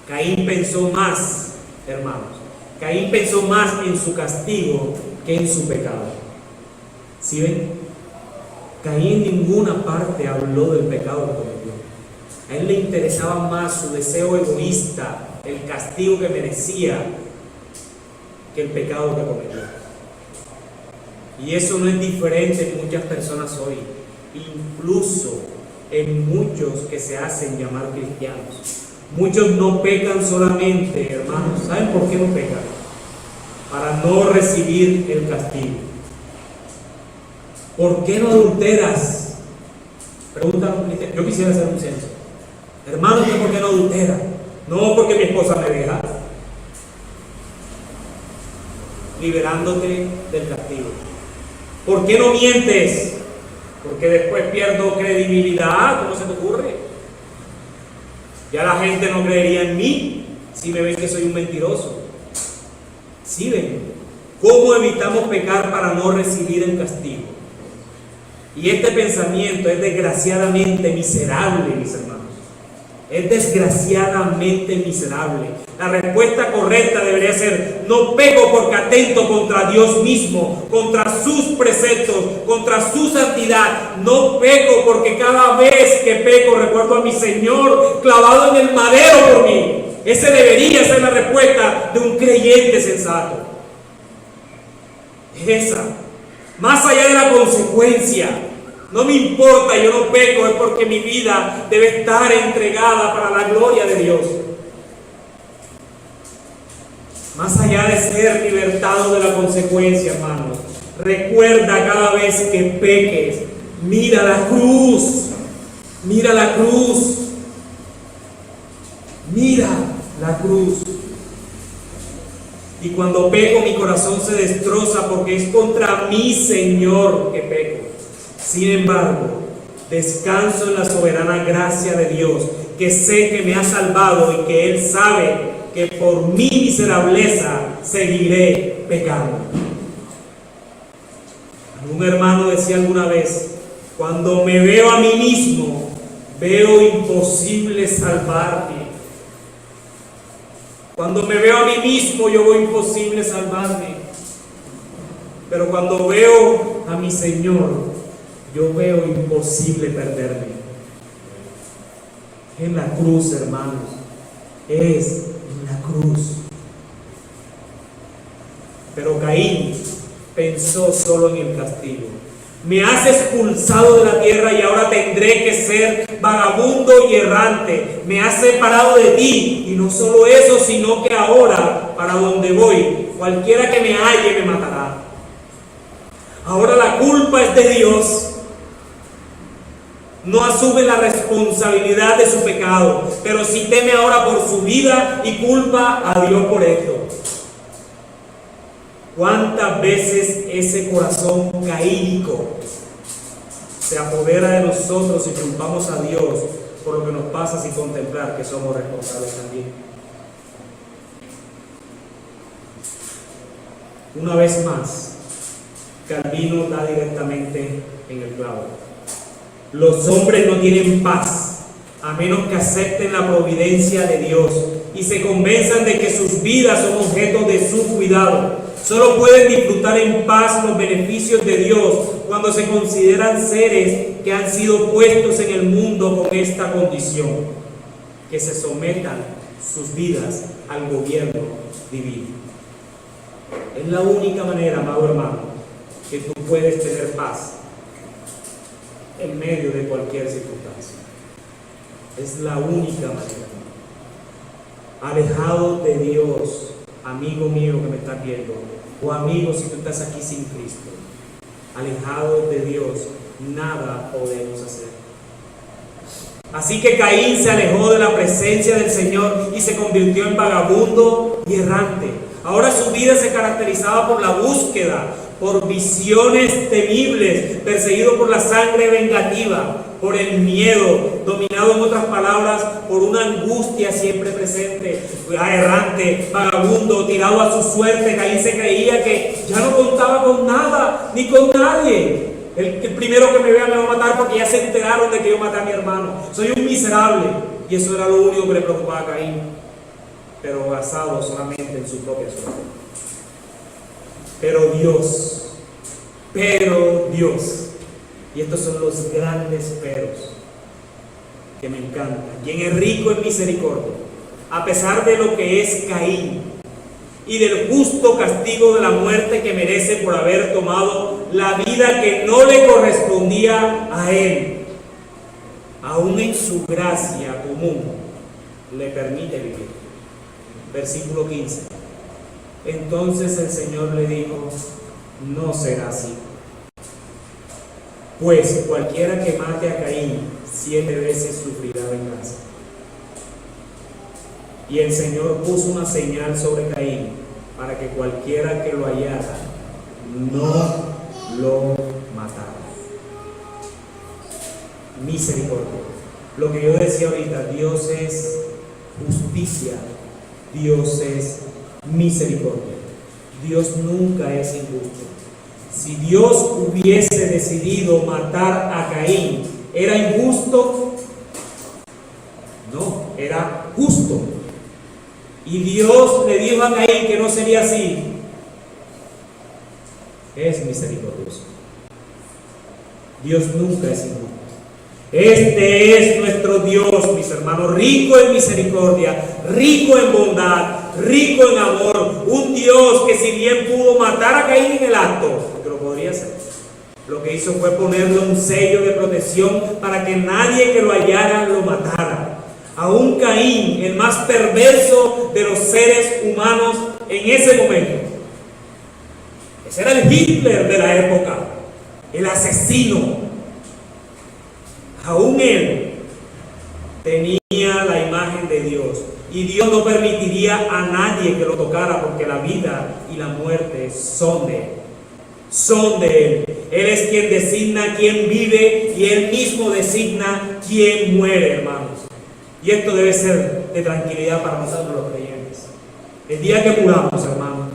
Caín pensó más, hermanos. Caín pensó más en su castigo que en su pecado. ¿Sí ven? Caín en ninguna parte habló del pecado que cometió. A él le interesaba más su deseo egoísta, el castigo que merecía, que el pecado que cometió. Y eso no es diferente en muchas personas hoy, incluso en muchos que se hacen llamar cristianos. Muchos no pecan solamente, hermanos. ¿Saben por qué no pecan? Para no recibir el castigo. ¿Por qué no adulteras? Pregunta un cristiano. Yo quisiera hacer un censo. Hermano, ¿por qué no adultera? No, porque mi esposa me deja. Liberándote del castigo. ¿Por qué no mientes? Porque después pierdo credibilidad. ¿Cómo se te ocurre? Ya la gente no creería en mí si me ven que soy un mentiroso. ¿Sí ven? ¿Cómo evitamos pecar para no recibir el castigo? Y este pensamiento es desgraciadamente miserable, mis hermanos. Es desgraciadamente miserable. La respuesta correcta debería ser: no peco porque atento contra Dios mismo, contra sus preceptos, contra su santidad. No peco porque cada vez que peco recuerdo a mi Señor clavado en el madero por mí. Esa debería ser la respuesta de un creyente sensato. Esa. Más allá de la consecuencia. No me importa, yo no peco, es porque mi vida debe estar entregada para la gloria de Dios. Más allá de ser libertado de la consecuencia, hermanos, recuerda cada vez que peques Mira la cruz. Mira la cruz. Mira la cruz. Y cuando peco, mi corazón se destroza porque es contra mi Señor que peco. Sin embargo, descanso en la soberana gracia de Dios, que sé que me ha salvado y que Él sabe que por mi miserableza seguiré pecando. Un hermano decía alguna vez: cuando me veo a mí mismo, veo imposible salvarme. Cuando me veo a mí mismo, yo veo imposible salvarme. Pero cuando veo a mi Señor, yo veo imposible perderme. En la cruz, hermanos, es en la cruz. Pero Caín pensó solo en el castigo. Me has expulsado de la tierra y ahora tendré que ser vagabundo y errante. Me has separado de ti, y no solo eso, sino que ahora, para donde voy, cualquiera que me halle me matará. Ahora la culpa es de Dios. No asume la responsabilidad de su pecado, pero sí teme ahora por su vida y culpa a Dios por esto. ¿Cuántas veces ese corazón caídico se apodera de nosotros y culpamos a Dios por lo que nos pasa sin contemplar que somos responsables también? Una vez más, Calvino da directamente en el clavo. Los hombres no tienen paz a menos que acepten la providencia de Dios y se convenzan de que sus vidas son objeto de su cuidado. Solo pueden disfrutar en paz los beneficios de Dios cuando se consideran seres que han sido puestos en el mundo con esta condición: que se sometan sus vidas al gobierno divino. Es la única manera, amado hermano, que tú puedes tener paz en medio de cualquier circunstancia. Es la única manera. Alejado de Dios, amigo mío que me estás viendo, o amigo si tú estás aquí sin Cristo, alejado de Dios, nada podemos hacer. Así que Caín se alejó de la presencia del Señor y se convirtió en vagabundo y errante. Ahora su vida se caracterizaba por la búsqueda, por visiones temibles, perseguido por la sangre vengativa, por el miedo, dominado en otras palabras por una angustia siempre presente, errante, vagabundo, tirado a su suerte. Caín se creía que ya no contaba con nada ni con nadie. El primero que me vea me va a matar porque ya se enteraron de que yo maté a mi hermano. Soy un miserable. Y eso era lo único que le preocupaba a Caín, pero basado solamente en su propia suerte. Pero Dios, y estos son los grandes peros que me encantan, quien es rico en misericordia, a pesar de lo que es Caín y del justo castigo de la muerte que merece por haber tomado la vida que no le correspondía a él, aún en su gracia común le permite vivir. Versículo 15. Entonces el Señor le dijo: no será así, pues cualquiera que mate a Caín 7 veces sufrirá venganza. Y el Señor puso una señal sobre Caín para que cualquiera que lo hallara no lo matara. Misericordia. Lo que yo decía ahorita, Dios es justicia, Dios es misericordia. Dios nunca es injusto. Si Dios hubiese decidido matar a Caín, ¿era injusto? No, era justo. Y Dios le dijo a Caín que no sería así. Es misericordioso. Dios nunca es injusto. Este es nuestro Dios, mis hermanos, rico en misericordia, rico en bondad, rico en amor. Un Dios que, si bien pudo matar a Caín en el acto, porque lo podría hacer, lo que hizo fue ponerle un sello de protección para que nadie que lo hallara lo matara. Aún Caín, el más perverso de los seres humanos en ese momento, ese era el Hitler de la época, el asesino, Aún él tenía la imagen de Dios. Y Dios no permitiría a nadie que lo tocara, porque la vida y la muerte son de él. Son de él. Él es quien designa quién vive y él mismo designa quién muere, hermanos. Y esto debe ser de tranquilidad para nosotros los creyentes. El día que muramos, hermanos,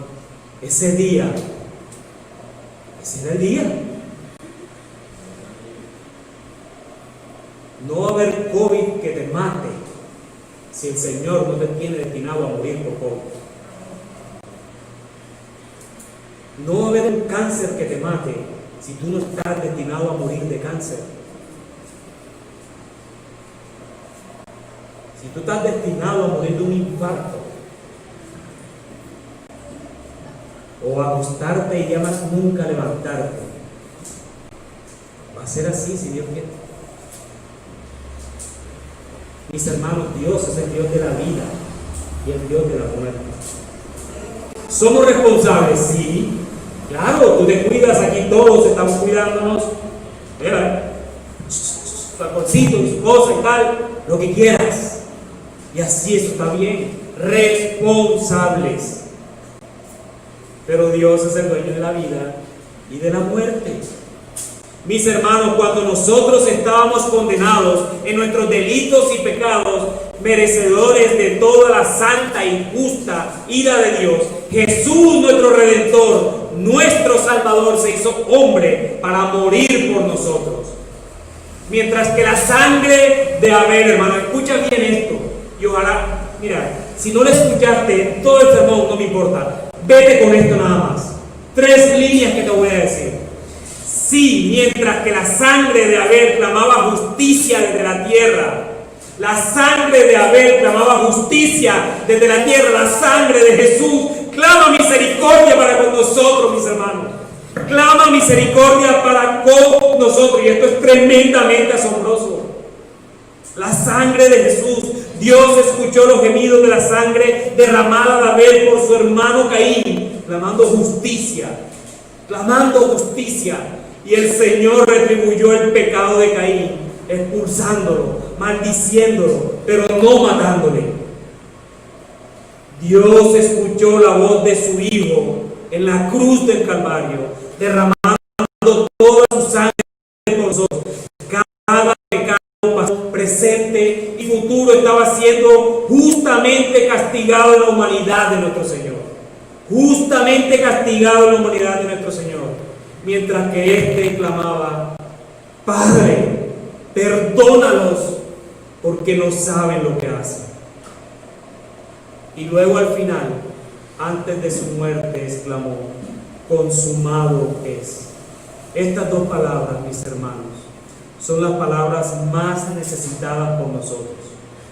ese día, ese era el día. No va a haber COVID que te mate si el Señor no te tiene destinado a morir por COVID. No va a haber un cáncer que te mate si tú no estás destinado a morir de cáncer. Si tú estás destinado a morir de un infarto, o a acostarte y ya más nunca levantarte, va a ser así si Dios quiere. Mis hermanos, Dios es el Dios de la vida y el Dios de la muerte. ¿Somos responsables? Sí. Claro, tú te cuidas, aquí todos estamos cuidándonos. Mira, taconcitos, cosas y tal, lo que quieras. Y así eso está bien. Responsables. Pero Dios es el dueño de la vida y de la muerte. Mis hermanos, cuando nosotros estábamos condenados en nuestros delitos y pecados, merecedores de toda la santa y justa ira de Dios, Jesús, nuestro Redentor, nuestro Salvador, se hizo hombre para morir por nosotros. Mientras que la sangre de Abel, hermano, escucha bien esto, y ojalá, mira, si no lo escuchaste todo el sermón, no me importa, vete con esto nada más. 3 líneas que te voy a decir. Sí, mientras que la sangre de Abel clamaba justicia desde la tierra, la sangre de Abel clamaba justicia desde la tierra, la sangre de Jesús clama misericordia para con nosotros, mis hermanos. Clama misericordia para con nosotros, y esto es tremendamente asombroso. La sangre de Jesús, Dios escuchó los gemidos de la sangre derramada de Abel por su hermano Caín, clamando justicia, y el Señor retribuyó el pecado de Caín, expulsándolo, maldiciéndolo, pero no matándole. Dios escuchó la voz de su Hijo en la cruz del Calvario, derramando toda su sangre por nosotros. Cada pecado presente y futuro estaba siendo justamente castigado en la humanidad de nuestro Señor. Justamente castigado en la humanidad de nuestro Señor. Mientras que éste clamaba: Padre, perdónalos, porque no saben lo que hacen. Y luego al final, antes de su muerte, exclamó: consumado es. Estas 2 palabras, mis hermanos, son las palabras más necesitadas por nosotros.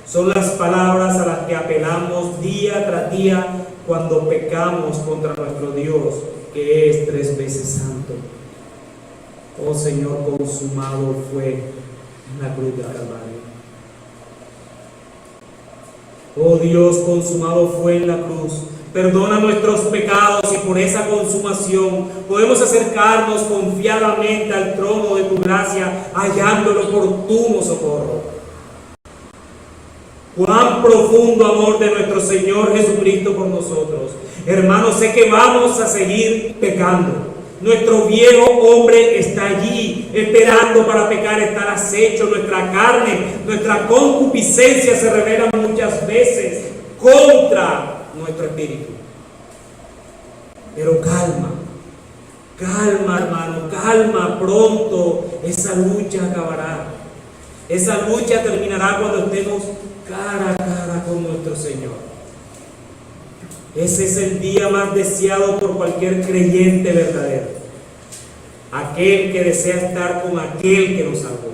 Son las palabras a las que apelamos día tras día cuando pecamos contra nuestro Dios, que es 3 veces santo. Oh Señor, consumado fue en la cruz del Calvario. Oh Dios, consumado fue en la cruz. Perdona nuestros pecados, y por esa consumación podemos acercarnos confiadamente al trono de tu gracia, hallándolo oportuno socorro. Cuán profundo amor de nuestro Señor Jesucristo por nosotros. Hermanos, sé que vamos a seguir pecando. Nuestro viejo hombre está allí, esperando para pecar, está al acecho. Nuestra carne, nuestra concupiscencia se revela muchas veces contra nuestro espíritu. Pero calma, hermano, calma, pronto esa lucha acabará. Esa lucha terminará cuando estemos cara a cara con nuestro Señor. Ese es el día más deseado por cualquier creyente verdadero. Aquel que desea estar con aquel que nos salvó.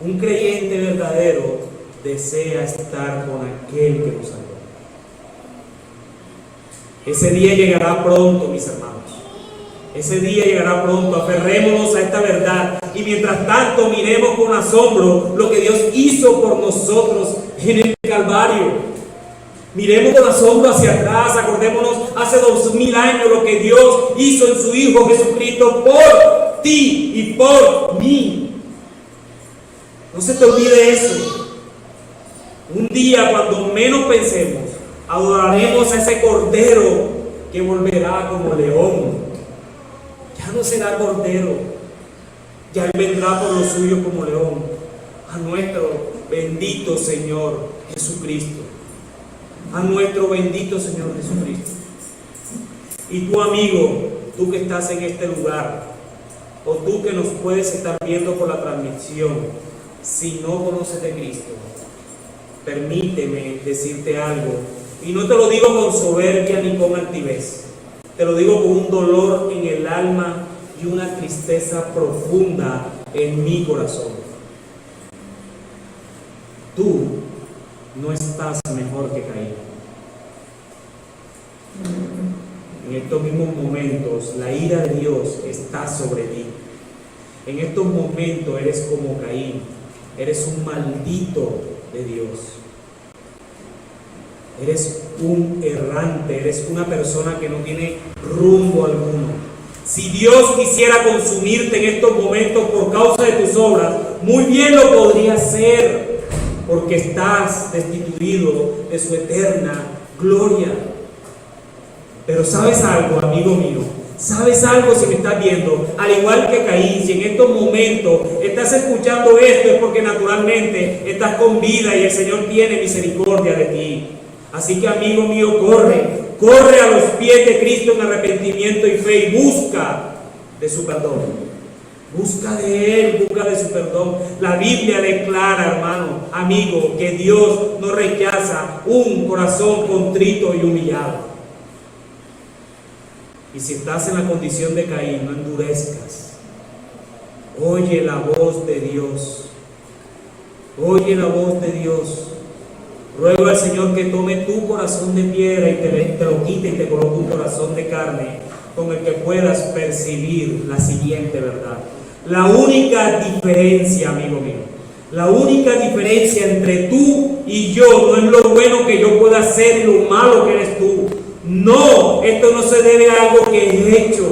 Un creyente verdadero desea estar con aquel que nos salvó. Ese día llegará pronto, mis hermanos. Ese día llegará pronto. Aferrémonos a esta verdad. Y mientras tanto, miremos con asombro lo que Dios hizo por nosotros en el Calvario. Miremos con asombro hacia atrás. Acordémonos hace 2000 años lo que Dios hizo en su Hijo Jesucristo por ti y por mí. se te olvide eso. Un día, cuando menos pensemos, adoraremos a ese Cordero que volverá como león. Ya no será cordero, ya Él vendrá por los suyos como león, a nuestro bendito Señor Jesucristo. A nuestro bendito Señor Jesucristo. Y tú, amigo, tú que estás en este lugar, o tú que nos puedes estar viendo por la transmisión, si no conoces de Cristo, permíteme decirte algo, y no te lo digo con soberbia ni con altivez, te lo digo con un dolor en el alma y una tristeza profunda en mi corazón. Tú no estás mejor que Caín. En estos mismos momentos, la ira de Dios está sobre ti. En estos momentos eres como Caín, eres un maldito de Dios. Eres un errante, eres una persona que no tiene rumbo alguno. Si Dios quisiera consumirte en estos momentos por causa de tus obras, muy bien lo podría hacer, porque estás destituido de su eterna gloria. Pero ¿sabes algo, amigo mío? ¿Sabes algo si me estás viendo? Al igual que Caín, si en estos momentos estás escuchando esto, es porque naturalmente estás con vida y el Señor tiene misericordia de ti. Así que, amigo mío, corre a los pies de Cristo en arrepentimiento y fe y busca de su perdón. Busca de Él, busca de su perdón. La Biblia declara, hermano, amigo, que Dios no rechaza un corazón contrito y humillado. Y si estás en la condición de Caín, no endurezcas. Oye la voz de Dios. Oye la voz de Dios. Ruego al Señor que tome tu corazón de piedra y te lo quite y te coloque un corazón de carne con el que puedas percibir la siguiente verdad. La única diferencia, amigo mío, la única diferencia entre tú y yo no es lo bueno que yo pueda hacer y lo malo que eres tú. No, esto no se debe a algo que he hecho.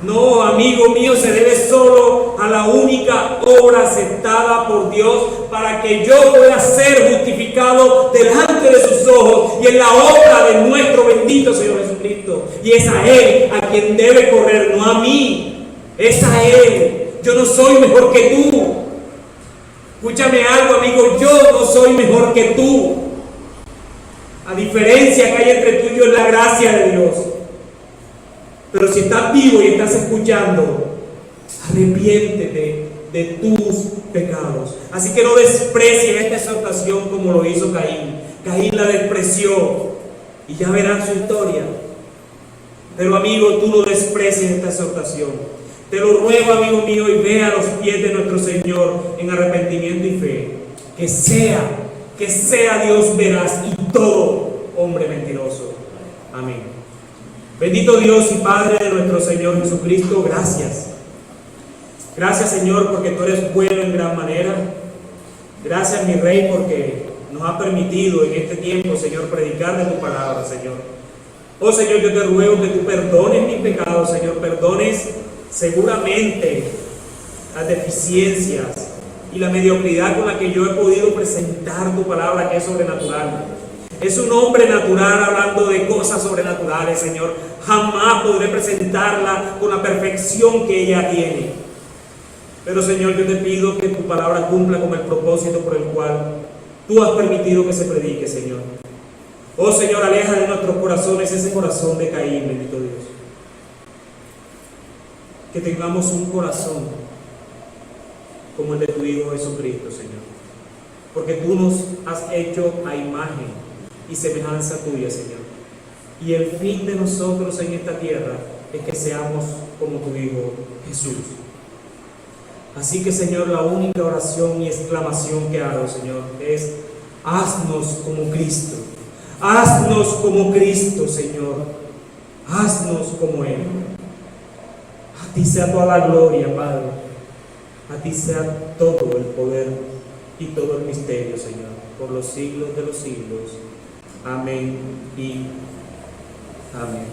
No, amigo mío, se debe solo a la única obra aceptada por Dios para que yo pueda ser justificado delante de sus ojos y en la obra de nuestro bendito Señor Jesucristo. Y es a Él a quien debe correr, no a mí. Es a Él. Yo no soy mejor que tú. Escúchame algo, amigo, yo no soy mejor que tú. A diferencia que hay entre tú y yo es la gracia de Dios. Pero si estás vivo y estás escuchando, arrepiéntete de tus pecados. Así que no desprecies esta exhortación como lo hizo Caín. Caín la despreció y ya verás su historia. Pero amigo, tú no desprecies esta exhortación. Te lo ruego, amigo mío, y ve a los pies de nuestro Señor en arrepentimiento y fe. Que sea Dios veraz y todo hombre mentiroso. Amén. Bendito Dios y Padre de nuestro Señor Jesucristo, gracias. Gracias, Señor, porque tú eres bueno en gran manera. Gracias, mi Rey, porque nos ha permitido en este tiempo, Señor, predicar de tu palabra, Señor. Oh, Señor, yo te ruego que tú perdones mis pecados, Señor. Perdones seguramente las deficiencias y la mediocridad con la que yo he podido presentar tu palabra, que es sobrenatural. Es un hombre natural hablando de cosas sobrenaturales, Señor. Jamás podré presentarla con la perfección que ella tiene. Pero, Señor, yo te pido que tu palabra cumpla con el propósito por el cual tú has permitido que se predique, Señor. Oh, Señor, aleja de nuestros corazones ese corazón de Caín, bendito Dios. Que tengamos un corazón como el de tu Hijo Jesucristo, Señor. Porque tú nos has hecho a imagen y semejanza tuya, Señor. Y el fin de nosotros en esta tierra es que seamos como tu Hijo Jesús. Así que, Señor, la única oración y exclamación que hago, Señor, es: haznos como Cristo. Haznos como Cristo, Señor. Haznos como Él. A ti sea toda la gloria, Padre. A ti sea todo el poder y todo el misterio, Señor, por los siglos de los siglos. Amén y amén.